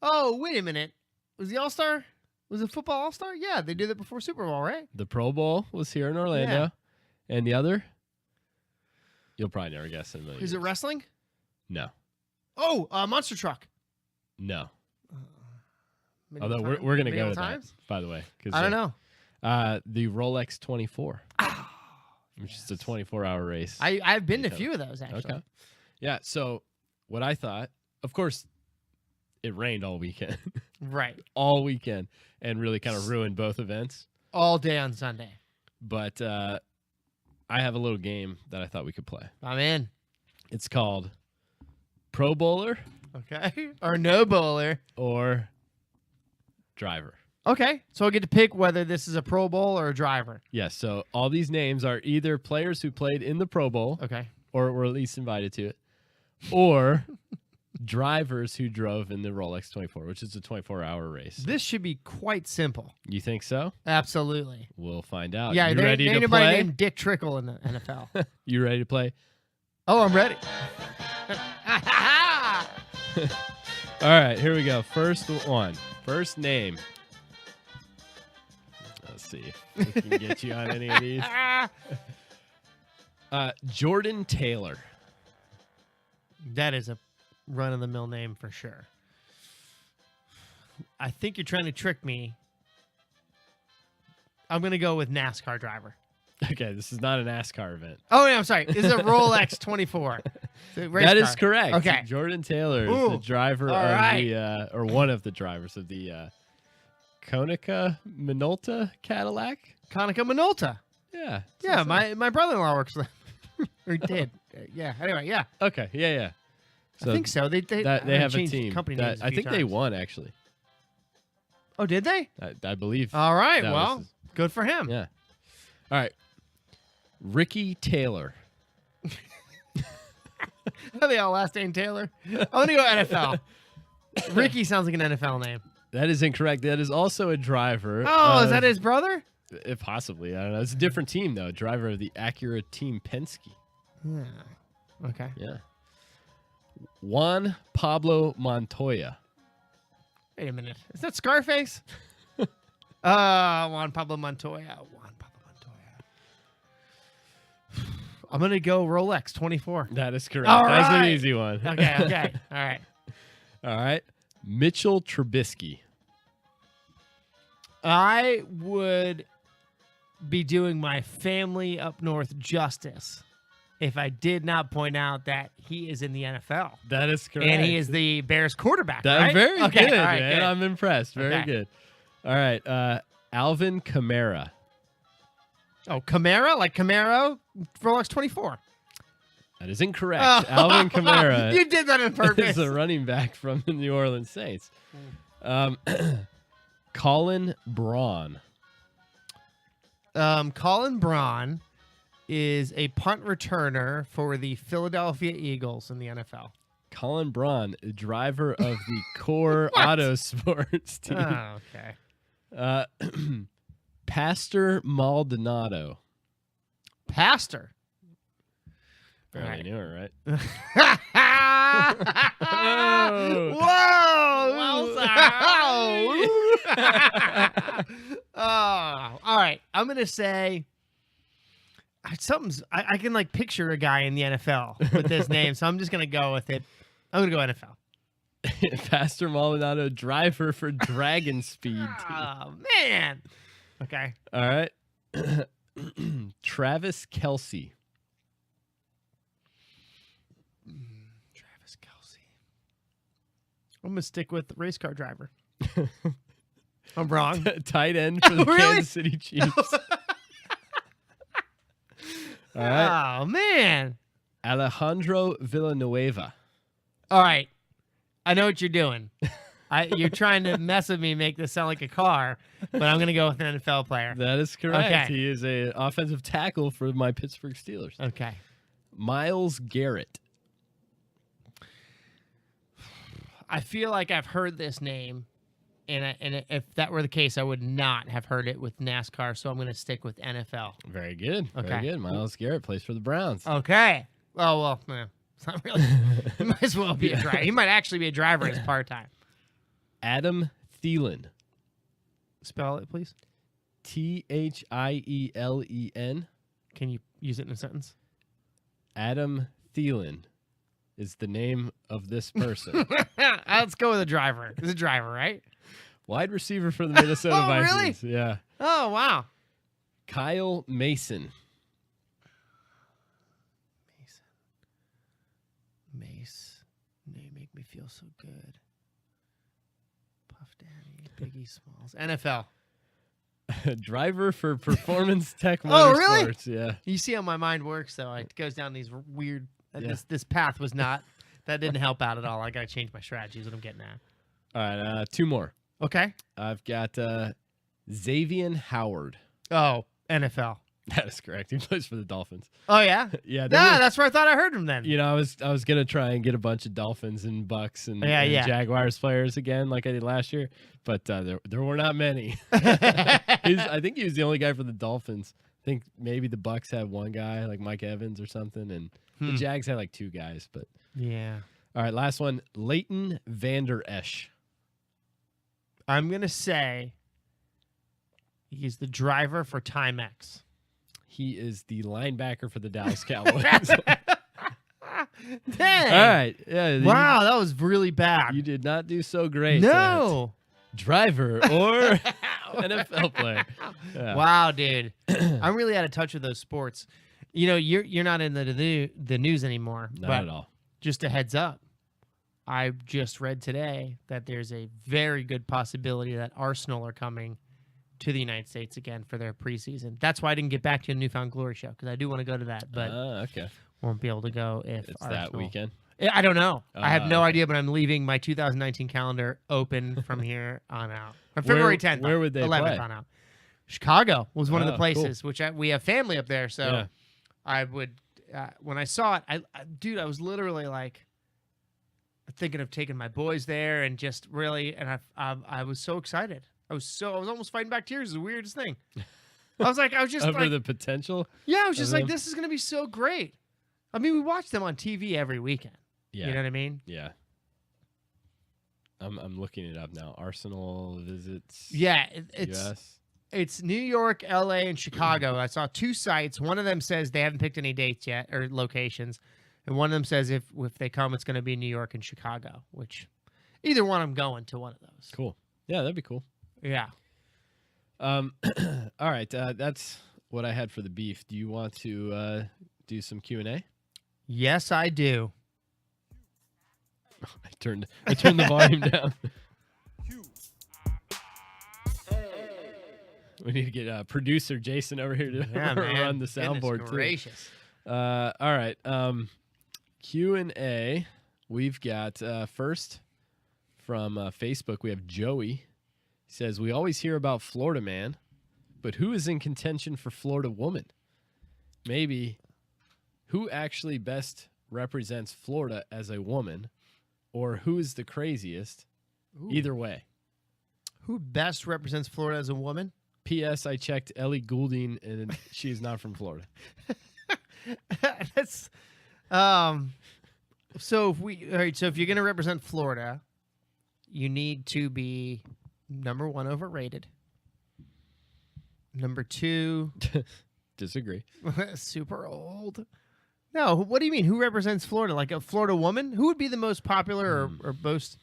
Oh, wait a minute. Was the All-Star? Was it football All-Star? Yeah, they did that before Super Bowl, right? The Pro Bowl was here in Orlando. Yeah. And the other? You'll probably never guess in a million Is it years. wrestling? No. Oh, Monster Truck. No. Medieval Although time- we're going to medieval go to times? that, by the way. 'Cause, I don't know. The Rolex 24, which is a 24-hour race. I've been to a Yeah. few of those, actually. Okay. Yeah, so what I thought, of course, it rained all weekend. Right. all weekend, and really kind of ruined both events. All day on Sunday. But I have a little game that I thought we could play. I'm in. It's called Pro Bowler Okay. Or no bowler. or Driver. Okay. So I'll get to pick whether this is a Pro Bowl or a driver. Yes, so all these names are either players who played in the Pro Bowl Okay. or were at least invited to it, or drivers who drove in the Rolex 24, which is a 24-hour race. This should be quite simple. You think so? Absolutely. We'll find out. Yeah, you there ready ain't to anybody play? named Dick Trickle in the NFL. You ready to play? Oh, I'm ready. All right, here we go. First one. First name. Let's see if we can get you on any of these. Jordan Taylor. That is a run-of-the-mill name for sure. I think you're trying to trick me. I'm going to go with NASCAR driver. Okay, this is not a NASCAR event. Oh, yeah, I'm sorry. This is a Rolex 24. It's a race That is car. correct. Okay. Jordan Taylor is Ooh, the driver all of right. the, or one of the drivers of the Konica Minolta Cadillac. Konica Minolta. Yeah. Yeah, my brother-in-law works for them. Or did. Yeah, anyway, yeah. Okay, yeah. I think so. They That, they I've have a changed team. Company that- names a I few think they times. won, actually. Oh, did they? I believe. All right. that Well, was- good for him. Yeah. All right. Ricky Taylor. Are they all last name Taylor? I'm going to go NFL. Ricky sounds like an NFL name. That is incorrect. That is also a driver. Oh, is of- that his brother? Possibly. I don't know. It's a different team, though. Driver of the Acura Team Penske. Yeah. Okay. Yeah. Juan Pablo Montoya. Wait a minute. Is that Scarface? Juan Pablo Montoya. I'm going to go Rolex 24. That is correct. All That's right. an easy one. Okay. All right. All right. Mitchell Trubisky. I would be doing my family up north justice if I did not point out that he is in the NFL. That is correct. And he is the Bears quarterback, That right? very Okay, good, all right, man. good. I'm impressed. Very Okay. good. All right. Alvin Kamara. Oh, Camaro? Like Camaro? Rolex 24. That is incorrect. Oh. Alvin Kamara You did that on purpose. is a running back from the New Orleans Saints. Colin Braun. Colin Braun is a punt returner for the Philadelphia Eagles in the NFL. Colin Braun, driver of the Core Auto Sports team. Oh, okay. Pastor Maldonado. Pastor. Barely Right. knew it, right? Oh, all right. I'm gonna say something's. I can like picture a guy in the NFL with this name, so I'm just gonna go with it. I'm gonna go NFL. Pastor Maldonado, driver for Dragon Speed team. Oh man. Okay. All right. Travis Kelsey. Travis Kelsey. I'm gonna stick with the race car driver. I'm wrong. Tight end for the Really? Kansas City Chiefs. All right. Oh man. Alejandro Villanueva. All right. I know what you're doing. You're trying to mess with me, make this sound like a car, but I'm going to go with an NFL player. That is correct. Okay. He is an offensive tackle for my Pittsburgh Steelers. Okay. Myles Garrett. I feel like I've heard this name, and if that were the case, I would not have heard it with NASCAR, so I'm going to stick with NFL. Very good. Okay. Very good. Myles Garrett plays for the Browns. Okay. Oh, well, it's not really. He might as well be a driver. He might actually be a driver as part-time. Adam Thielen. Spell it, please. Thielen. Can you use it in a sentence? Adam Thielen is the name of this person. Let's go with a driver. It's a driver, right? Wide receiver for the Minnesota Oh, really? Vikings. Yeah. Oh, wow. Kyle Mason. Mace. They make me feel so good. Puff Daddy, Biggie Smalls. NFL. Driver for Performance Tech Oh, really? Motorsports. Yeah. You see how my mind works, though. It goes down these weird. Yeah. This path was not. That didn't help out at all. I got to change my strategy. Is what I'm getting at. All right. Two more. Okay. I've got Xavier Howard. Oh, NFL. That is correct. He plays for the Dolphins. Oh yeah. Yeah. That's where I thought I heard him then. You know, I was gonna try and get a bunch of Dolphins and Bucks and, Yeah, and yeah. Jaguars players again, like I did last year, but there were not many. I think he was the only guy for the Dolphins. I think maybe the Bucks had one guy, like Mike Evans or something, and the Jags had like two guys. But Yeah. all right, last one, Leighton Vander Esch. I'm gonna say he's the driver for Timex. He is the linebacker for the Dallas Cowboys. Dang. All right, yeah. Wow, that was really bad. You did not do so great. No. Driver or NFL player. Yeah. Wow, dude. I'm really out of touch with those sports. You know, you're not in the news anymore. Not but at all. Just a heads up. I just read today that there's a very good possibility that Arsenal are coming to the United States again for their preseason. That's why I didn't get back to a Newfound Glory show, because I do want to go to that, but Okay. won't be able to go if It's Arsenal. that weekend. I don't know. I have no okay. idea, but I'm leaving my 2019 calendar open from here on out. From February 10th. Where would they 11th play? on out. Chicago was one of the Oh, places, which we have family up there. So Yeah. I would, when I saw it, I was literally like thinking of taking my boys there and just really, and I was so excited. I was almost fighting back tears. It's the weirdest thing. I was just Over like, the potential. yeah, I was just of like, them? this is going to be so great. I mean, we watch them on TV every weekend. Yeah. You know what I mean? Yeah. I'm looking it up now. Arsenal visits. Yeah, it's US. it's New York, LA, and Chicago. I saw 2 sites. One of them says they haven't picked any dates yet or locations, and one of them says if they come, it's going to be New York and Chicago. Which either one, I'm going to one of those. Cool. Yeah, that'd be cool. Yeah. All right, that's what I had for the beef. Do you want to do some Q&A? Yes, I do. I turned the volume down. We need to get producer Jason over here to run the soundboard too. Gracious. All right, Q&A. We've got first from Facebook. We have Joey. He says, we always hear about Florida man, but who is in contention for Florida woman? Maybe who actually best represents Florida as a woman, or who is the craziest? Ooh. Either way. Who best represents Florida as a woman? P.S. I checked Ellie Goulding, and she's not from Florida. That's so if you're gonna represent Florida, you need to be number 1, overrated. Number 2, Disagree. super old. No, what do you mean? Who represents Florida? Like a Florida woman? Who would be the most popular or most?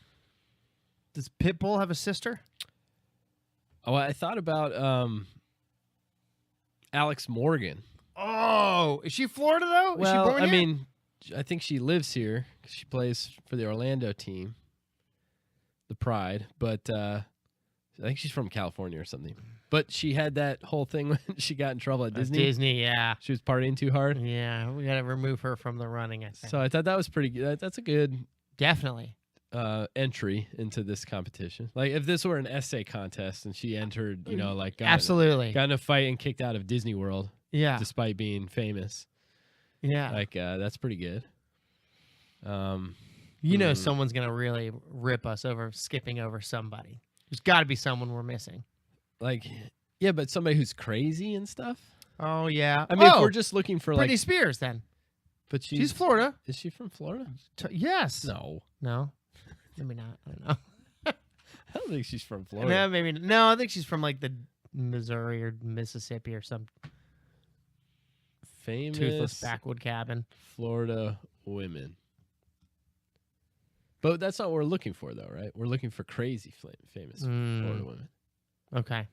Does Pitbull have a sister? Oh, I thought about Alex Morgan. Oh, is she Florida though? Is she Well, born I here? mean, I think she lives here 'cause she plays for the Orlando team, the Pride. But I think she's from California or something. But she had that whole thing when she got in trouble at Disney. Disney, yeah. She was partying too hard. Yeah, we got to remove her from the running, I think. So I thought that was pretty good. That's a good Definitely. entry into this competition. Like if this were an essay contest and she entered, like Absolutely. got in a fight and kicked out of Disney World Yeah. despite being famous. Yeah. Like that's pretty good. Someone's going to really rip us over skipping over somebody. There's got to be someone we're missing. Like, yeah, but somebody who's crazy and stuff. Oh, yeah. I mean, if we're just looking for Britney like, Spears then. but She's Florida. Is she from Florida? Yes. No, No? Maybe not. I don't know. I don't think she's from Florida. No, maybe. No, I think she's from like the Missouri or Mississippi or some Famous toothless backwood cabin. Florida women. But that's not what we're looking for, though, right? We're looking for crazy famous Florida women. Okay.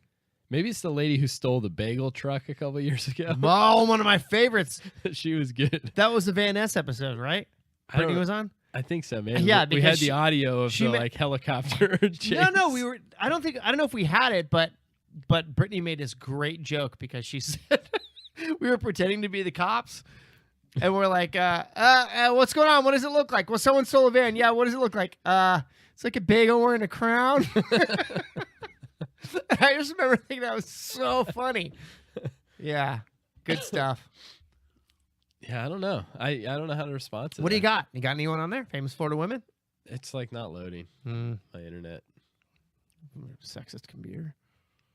Maybe it's the lady who stole the bagel truck a couple years ago. Oh, one of my favorites. She was good. That was the Van Ness episode, right? Brittany was on? I think so, man. Yeah, we had because the audio of she the ma- like helicopter chase. No, we were. I don't know if we had it, but Brittany made this great joke because she said we were pretending to be the cops, and we're like, "What's going on? What does it look like?" Well, someone stole a van. Yeah, what does it look like? It's like a bagel wearing a crown. I just remember thinking that was so funny. Yeah, good stuff. Yeah, I don't know. I don't know how to respond to What that. do you got? You got anyone on there? Famous Florida women? It's like not loading my internet. Sexist computer.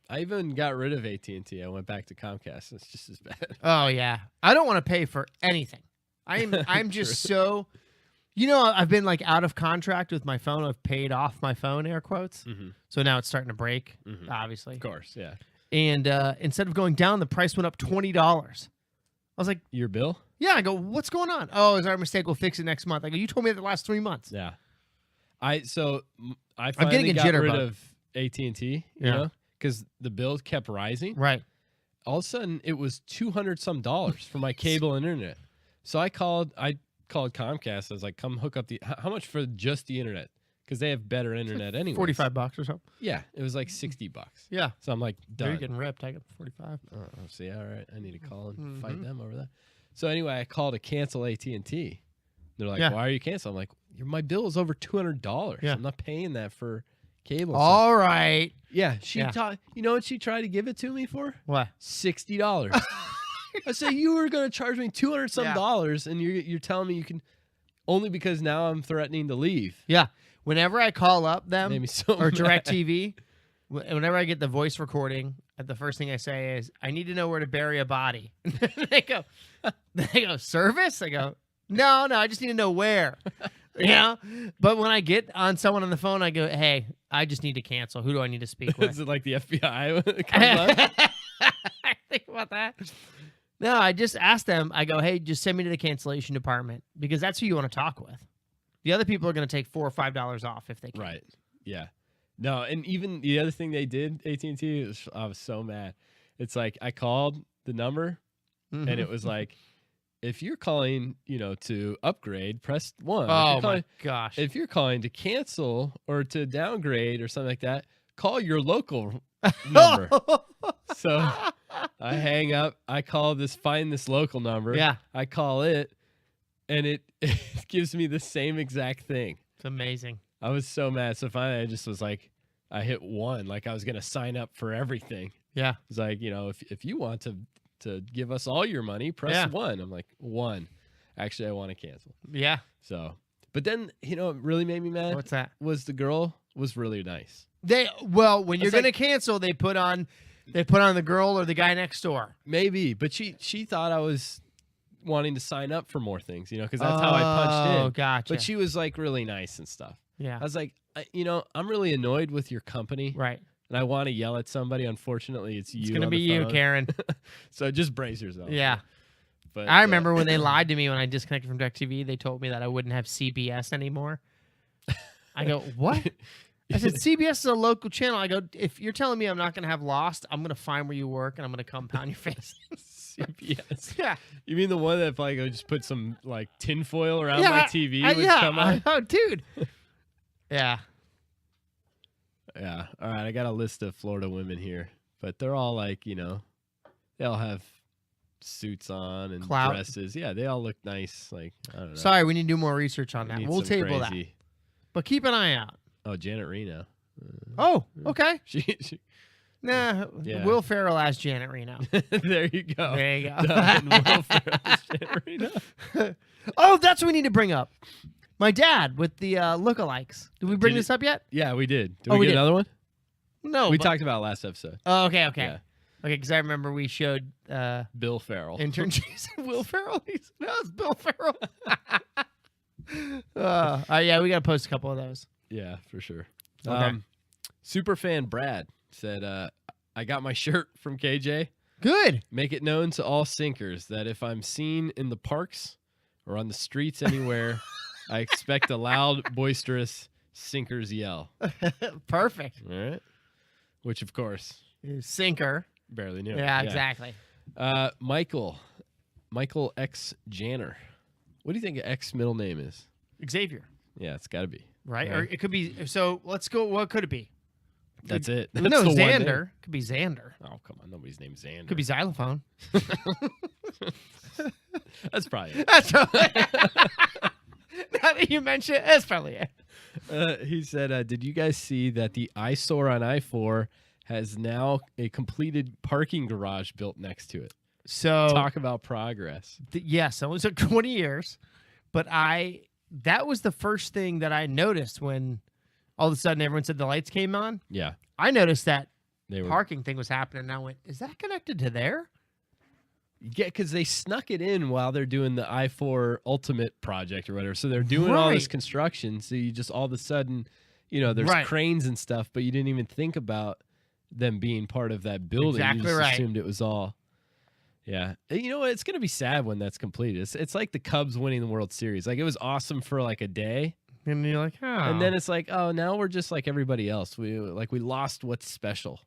I even got rid of AT&T. I went back to Comcast. It's just as bad. Oh yeah, I don't want to pay for anything. I'm just so, I've been like out of contract with my phone. I've paid off my phone, air quotes. So now it's starting to break, obviously. Of course, yeah. And instead of going down, the price went up $20. I was like, Your bill? yeah. I go, what's going on? Oh, it's our mistake. We'll fix it next month. I go, you told me that the last 3 months. Yeah. I I'm finally getting a got rid jitterbug. of AT&T, Yeah. because the bill kept rising. Right. All of a sudden, it was $200 some for my cable and internet. So I called Comcast. I was like, come hook up how much for just the internet? Because they have better internet anyway. $45 or something. Yeah, it was like $60. Yeah. So I'm like, done. You're getting ripped. I got 45. So yeah, all right. I need to call and fight them over that. So anyway, I called to cancel AT&T. They're like, Yeah. why are you canceling? I'm like, my bill is over $200. Yeah. I'm not paying that for cable. So- All right. yeah, she Yeah. taught. You know what she tried to give it to me for? What? $60. I said, you were going to charge me $200 some Yeah. and you're telling me you can only because now I'm threatening to leave. Yeah. Whenever I call up them Made me so or mad. DirecTV, whenever I get the voice recording, the first thing I say is, I need to know where to bury a body. they go, service? I go, no, I just need to know where. But when I get on someone on the phone, I go, hey, I just need to cancel. Who do I need to speak with? Is it like the FBI when it comes up? Think about that. No, I just asked them. I go, hey, just send me to the cancellation department because that's who you want to talk with. The other people are going to take $4 or $5 off if they can. Right. Yeah. No, and even the other thing they did, AT&T, I was so mad. It's like I called the number, and it was like, if you're calling, to upgrade, press 1. Oh, my gosh. If you're calling to cancel or to downgrade or something like that, call your local number. So I hang up. I find this local number. Yeah. I call it, and it gives me the same exact thing. It's amazing. I was so mad. So finally, I just was like, I hit 1, like I was going to sign up for everything. Yeah. It's like, if you want to give us all your money, press 1. I'm like, 1. Actually, I want to cancel. Yeah. So, but then, what really made me mad? What's that? Was the girl was really nice. When you're going to cancel, they put on the girl or the guy next door. Maybe, but she thought I was wanting to sign up for more things, because that's how I punched in. Oh, gotcha. But she was like really nice and stuff. Yeah. I was like, I'm really annoyed with your company. Right. And I want to yell at somebody. Unfortunately, it's you. It's going to be you, Karen. So just brace yourself. Yeah. But I remember when they lied to me when I disconnected from DirecTV. They told me that I wouldn't have CBS anymore. I go, what? I said, CBS is a local channel. I go, if you're telling me I'm not going to have Lost, I'm going to find where you work and I'm going to compound your face. CBS. Yeah. You mean the one that if I go just put some like tinfoil around my TV would come on? Oh, dude. Yeah. Yeah. All right. I got a list of Florida women here, but they're all like, they all have suits on and Clout. dresses. Yeah. They all look nice. Like, I don't know. Sorry, we need to do more research on that. Need We'll some table crazy- that. But keep an eye out. Oh, Janet Reno. Oh, okay. She Nah, Yeah. Will Ferrell as Janet Reno. there you go. There you go. Done. Will Ferrell as Janet Reno. Oh, that's what we need to bring up. My dad with the lookalikes. Did we bring this up yet? Yeah, we did. Did Oh, we we get did. another one? No. We but- talked about it last episode. Oh, okay. Yeah. Okay, because I remember we showed Bill Ferrell. internships. Will Ferrell? No, it's Bill Ferrell. Yeah, we got to post a couple of those. Yeah, for sure. Okay. Superfan Brad said, I got my shirt from KJ. Good. Make it known to all sinkers that if I'm seen in the parks or on the streets anywhere, I expect a loud, boisterous sinkers yell. Perfect. All right. Which, of course, Sinker. barely knew. Yeah, exactly. Michael X Janner. What do you think X middle name is? Xavier. Yeah, it's got to be. Right? Yeah. Or it could be. So let's go. What could it be? That's it. That's No, the one name. Xander. Could be Xander. Oh, come on. Nobody's named Xander. Could be xylophone. That's probably it. That's probably now that you mention it, that's probably it. He said, did you guys see that the eyesore on I-4 has now a completed parking garage built next to it? So Talk about progress. yes, it took 20 years, but that was the first thing that I noticed when all of a sudden everyone said the lights came on. Yeah. I noticed that They were parking thing was happening, and I went, is that connected to there? Yeah, because they snuck it in while they're doing the I-4 Ultimate project or whatever. So they're doing all this Right. construction. So you just all of a sudden, there's Right. cranes and stuff, but you didn't even think about them being part of that building. Exactly You just right. assumed it was all. Yeah. And you know what? It's going to be sad when that's completed. It's like the Cubs winning the World Series. Like, it was awesome for like a day. And you're like, oh. And then it's like, oh, now we're just like everybody else. We lost what's special.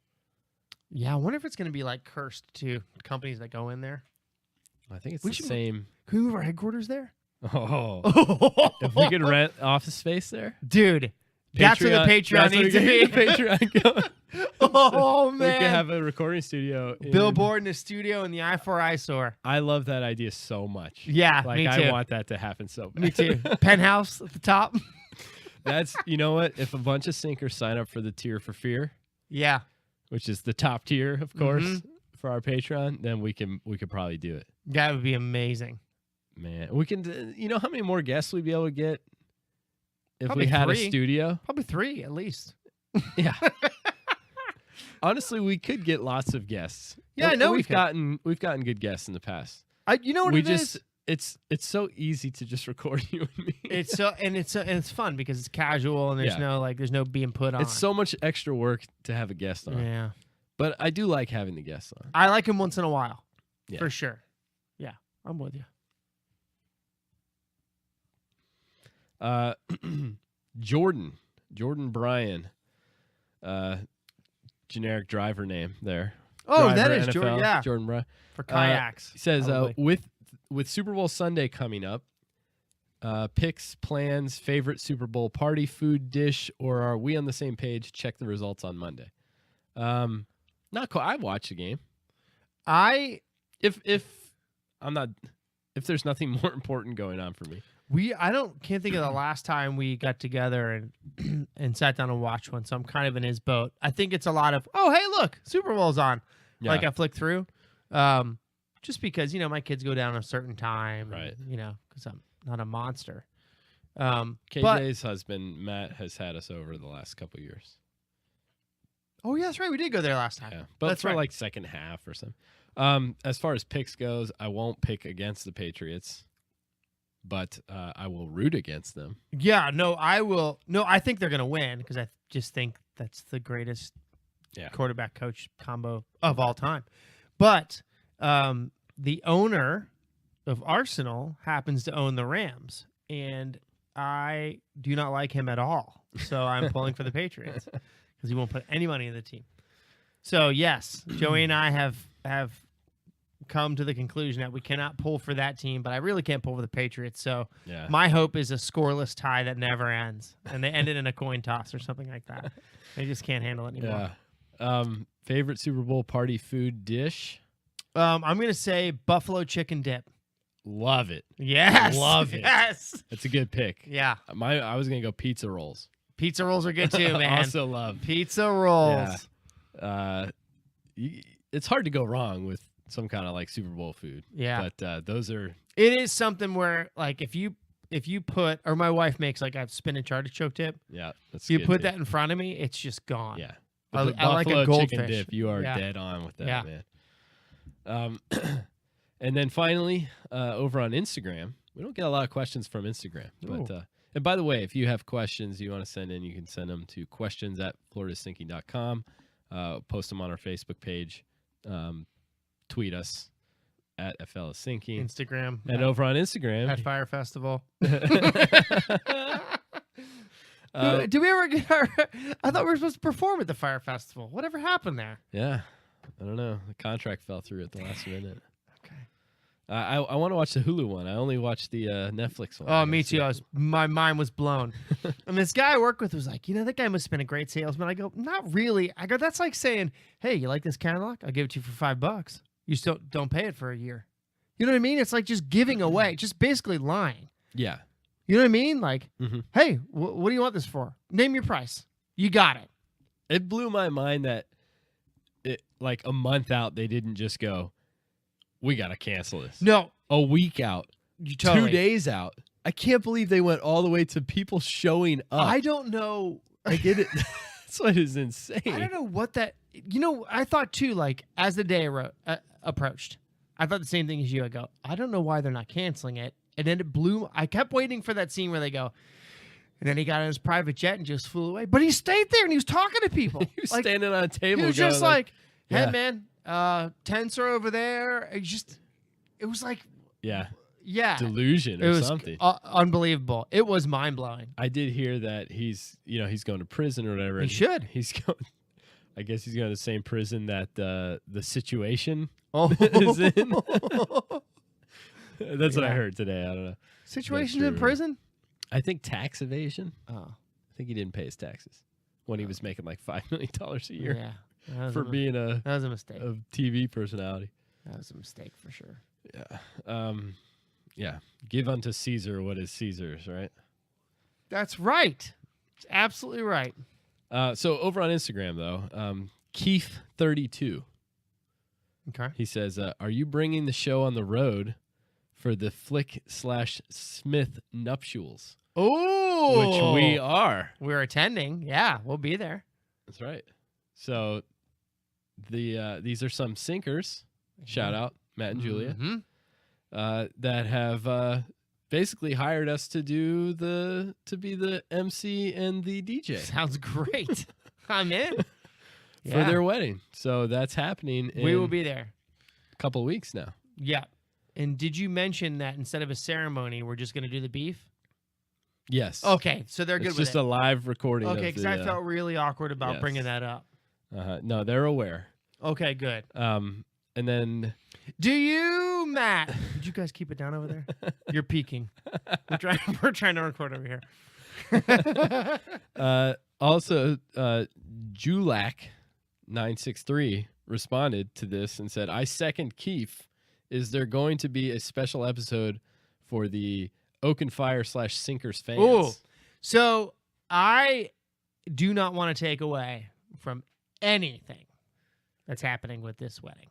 yeah, I wonder if it's going to be like cursed to companies that go in there. I think it's We the should- same. Can we move our headquarters there? Oh, if we could rent office space there, Dude, that's where the Patreon that's where needs we to get be. the Patreon going. Oh, We man. could have a recording studio. Billboard in the studio in the I-4 eyesore. I love that idea so much. Yeah, like me I too. want that to happen so bad. Me too. Penthouse at the top. That's you know what? If a bunch of sinkers sign up for the Tier for Fear, Yeah. which is the top tier, of course, Mhm. for our Patreon, then we could probably do it. That would be amazing. Man, we can. You know how many more guests we'd be able to get if Probably we had 3. a studio? Probably 3 at least. Yeah. Honestly, we could get lots of guests. Yeah, I know we we've could. gotten good guests in the past. You know what we it just is? it's so easy to just record you and me. It's fun because it's casual and there's there's no being put on. It's so much extra work to have a guest on. Yeah. But I do like having the guests on. I like him once in a while. Yeah. For sure. Yeah, I'm with you. Jordan Bryan, generic driver name there. Oh, Driver, that is NFL, Jordan. Yeah, Jordan Bryan. for kayaks. He says probably. with Super Bowl Sunday coming up, picks, plans, favorite Super Bowl party, food, dish, or are we on the same page? Check the results on Monday. Not cool. I watch the game. If there's nothing more important going on for me. Can't think of the last time we got together and sat down and watched one, so I'm kind of in his boat. I think it's a lot of, oh, hey, look, Super Bowl's on. Yeah. Like I flick through. Just because, my kids go down a certain time. Right. Because I'm not a monster. KJ's husband, Matt, has had us over the last couple years. Oh, yeah, that's right. We did go there last time. Yeah. But that's for right. like second half or something. As far as picks goes, I won't pick against the Patriots, but I will root against them. Yeah, no, I will. No, I think they're going to win because I just think that's the greatest quarterback coach combo of all time. But the owner of Arsenal happens to own the Rams, and I do not like him at all. So I'm pulling for the Patriots because he won't put any money in the team. So yes, Joey and I have come to the conclusion that we cannot pull for that team, but I really can't pull for the Patriots. So my hope is a scoreless tie that never ends, and they end it in a coin toss or something like that. They just can't handle it anymore. Yeah. Favorite Super Bowl party food dish? I'm gonna say buffalo chicken dip. Love it. Yes, Love it. Yes, That's a good pick. yeah. I was gonna go pizza rolls. Pizza rolls are good too, man. Also love Pizza rolls. Yeah. It's hard to go wrong with some kind of like Super Bowl food. Yeah. But those are. It is something where like if you put, or my wife makes like a spinach artichoke dip. Yeah. That's If you good put too. that in front of me, it's just gone. Yeah. I But the like a buffalo chicken goldfish. dip. You are Yeah. dead on with that, Yeah. man. And then finally, over on Instagram, we don't get a lot of questions from Instagram. But and by the way, if you have questions you want to send in, you can send them to questions@floridasinking.com. Post them on our Facebook page. Tweet us at FL is Sinking. Instagram. And over on Instagram. At Fire Festival. Uh, Do we ever get our... I thought we were supposed to perform at the Fire Festival. Whatever happened there? Yeah. I don't know. The contract fell through at the last minute. Okay. I want to watch the Hulu one. I only watched the Netflix one. Oh, me too. My mind was blown. And this guy I work with was like, that guy must have been a great salesman. I go, not really. I go, that's like saying, hey, you like this Cadillac? I'll give it to you for $5. You still don't pay it for a year. You know what I mean? It's like just giving away, just basically lying. Yeah. You know what I mean? Like, Mhm. hey, what do you want this for? Name your price. You got it. It blew my mind that like a month out, they didn't just go, we got to cancel this. No. A week out. You totally. 2 days out. I can't believe they went all the way to people showing up. I don't know. I get it. That's what is insane. I don't know what that. I thought too. Like as the day approached, I thought the same thing as you. I go, I don't know why they're not canceling it, and then it blew. I kept waiting for that scene where they go, and then he got in his private jet and just flew away. But he stayed there and he was talking to people. He was Like, standing on a table. he was going just like, hey yeah. man, tents are over there. It was like, yeah, yeah, delusion it or was something. Unbelievable. It was mind blowing. I did hear that he's going to prison or whatever. He and should. He's going. I guess he's going to the same prison that the situation Oh, is in. That's what I Yeah. heard today. I don't know. situations true in or not. prison. I think tax evasion. Oh, I think he didn't pay his taxes when he was making like $5 million a year yeah. That was for being that was a mistake. a TV personality. That was a mistake for sure. Yeah. Yeah. Give unto Caesar what is Caesar's, right? That's right. It's absolutely right. So over on Instagram though, Keith32, Okay. he says, "Are you bringing the show on the road for the Flick/Smith nuptials?" Oh, Which we are. We're attending. Yeah, we'll be there. That's right. So these are some sinkers. Shout out Matt and Julia. Mhm. that have basically hired us to be the MC and the DJ Sounds great. I'm in. for their wedding. So that's happening. We will be there. a couple weeks now. Yeah. And did you mention that instead of a ceremony, we're just going to do the beef? Yes. Okay, so they're good It's with just it. a live recording. Okay, because because I felt really awkward about yes. bringing that up. No, they're aware. Okay, good. And then Do you, Matt? Did you guys keep it down over there? You're peeking. We're trying to record over here. also, Julak963 responded to this and said, I second Keith. Is there going to be a special episode for the Oaken Fire / Sinkers fans? Ooh. So I do not want to take away from anything that's happening with this wedding.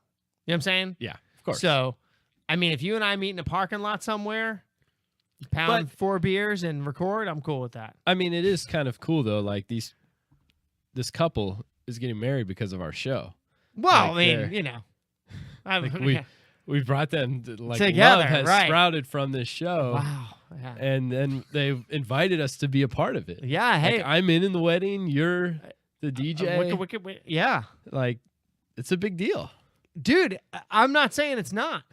You know what I'm saying? Yeah, of course. So, I mean, if you and I meet in a parking lot somewhere, pound 4 beers and record, I'm cool with that. I mean, it is kind of cool though. Like this couple is getting married because of our show. Well, Like, I they're- mean, you know, we brought them to, like Together, love has right. sprouted from this show. wow. Yeah. And then they've invited us to be a part of it. Yeah, hey. Like, I'm in the wedding. You're the DJ. Yeah. Like, it's a big deal. Dude, I'm not saying it's not.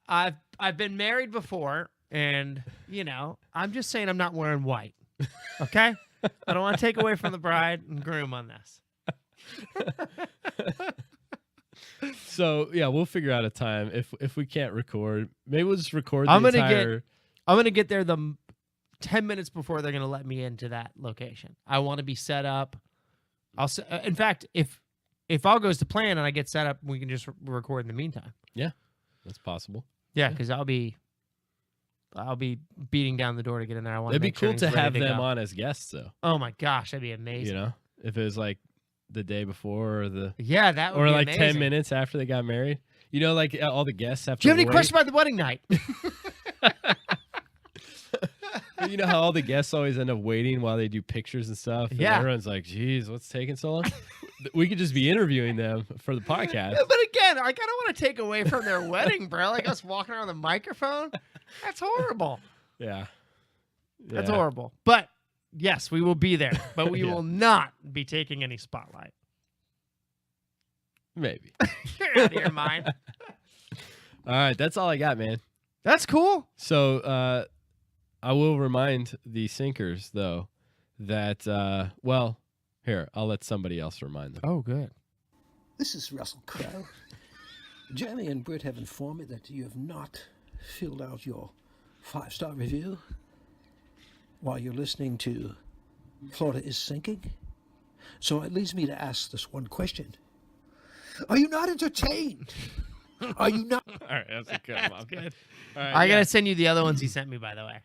I've been married before, and, you know, I'm just saying I'm not wearing white. Okay? I don't want to take away from the bride and groom on this. So yeah, we'll figure out a time if we can't record. Maybe we'll just record. I'm the gonna entire... get there 10 minutes before they're gonna let me into that location. I want to be set up. In fact, if all goes to plan and I get set up, we can just record in the meantime. Yeah, that's possible. Yeah, because I'll be beating down the door to get in there. I want. It'd be make sure cool to everything's have ready them go. on as guests, though. Oh my gosh, that'd be amazing. You know, if it was like the day before or Yeah, that would or be like amazing. 10 minutes after they got married. You know, like all the guests have to Do you have any wait. questions about the wedding night? You know how all the guests always end up waiting while they do pictures and stuff? And Yeah. everyone's like, geez, what's taking so long? We could just be interviewing them for the podcast. Yeah, but again, like, I don't want to take away from their wedding, bro. Like us walking around with a microphone. That's horrible. Yeah. That's Yeah. horrible. But yes, we will be there. But we Yeah. will not be taking any spotlight. Maybe. You're out of your mind. All right, that's all I got, man. That's cool. So I will remind the sinkers, though, that, well, here, I'll let somebody else remind them. Oh, good. This is Russell Crowe. Jeremy and Britt have informed me that you have not filled out your 5-star review while you're listening to Florida is Sinking. So it leads me to ask this one question. Are you not entertained? Are you not? All right, that's a good one. Good. All right, I got to send you the other ones he sent me, by the way.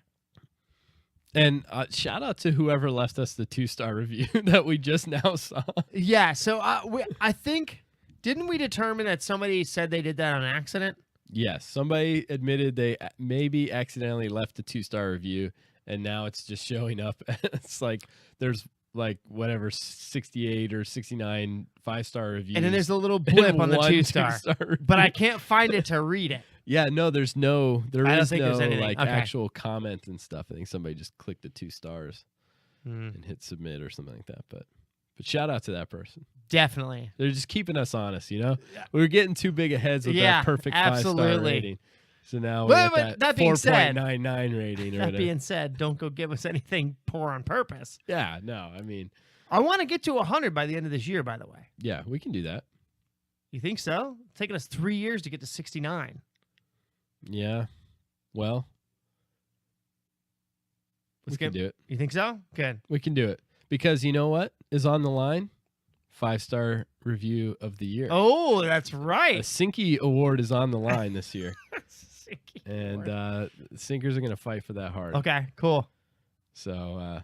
And shout out to whoever left us the 2-star review that we just now saw. Yeah, so I think, didn't we determine that somebody said they did that on accident? Yes, somebody admitted they maybe accidentally left a 2-star review, and now it's just showing up. It's like there's like whatever 68 or 69 5-star reviews. And then there's a little blip on the one 2-star. 2-star review. But I can't find it to read it. Yeah, no, there I is don't think no there's anything. like Okay. actual comment and stuff. I think somebody just clicked the 2 stars Hmm. and hit submit or something like that. But shout out to that person. Definitely. They're just keeping us honest, you know. We were getting too big of heads with Yeah, that perfect 5-star absolutely. rating. So now Well, we're but at that that being said- 4.99 rating or That whatever. being said, don't go give us anything poor on purpose. Yeah, no, I mean, I want to get to 100 by the end of this year, by the way. yeah, we can do that. You think so? It's taken us 3 years to get to 69. Yeah, well, we can do it. You think so? Good. We can do it because you know what is on the line? 5-star review of the year. Oh, that's A right. Sinky Award is on the line this year, Sinky and Award. Sinkers are going to fight for that hard. Okay, cool. So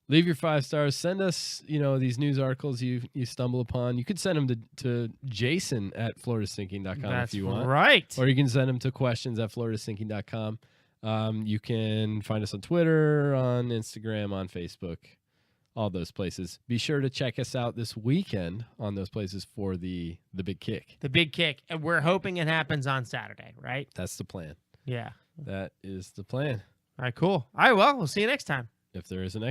leave your 5 stars. Send us, these news articles you stumble upon. You could send them to Jason at floridasinking.com That's if you want. right. Or you can send them to questions at floridasinking.com. You can find us on Twitter, on Instagram, on Facebook, all those places. Be sure to check us out this weekend on those places for the big kick. The big kick. And we're hoping it happens on Saturday, right? That's the plan. Yeah. That is the plan. All right, cool. All right, well, we'll see you next time. If there is an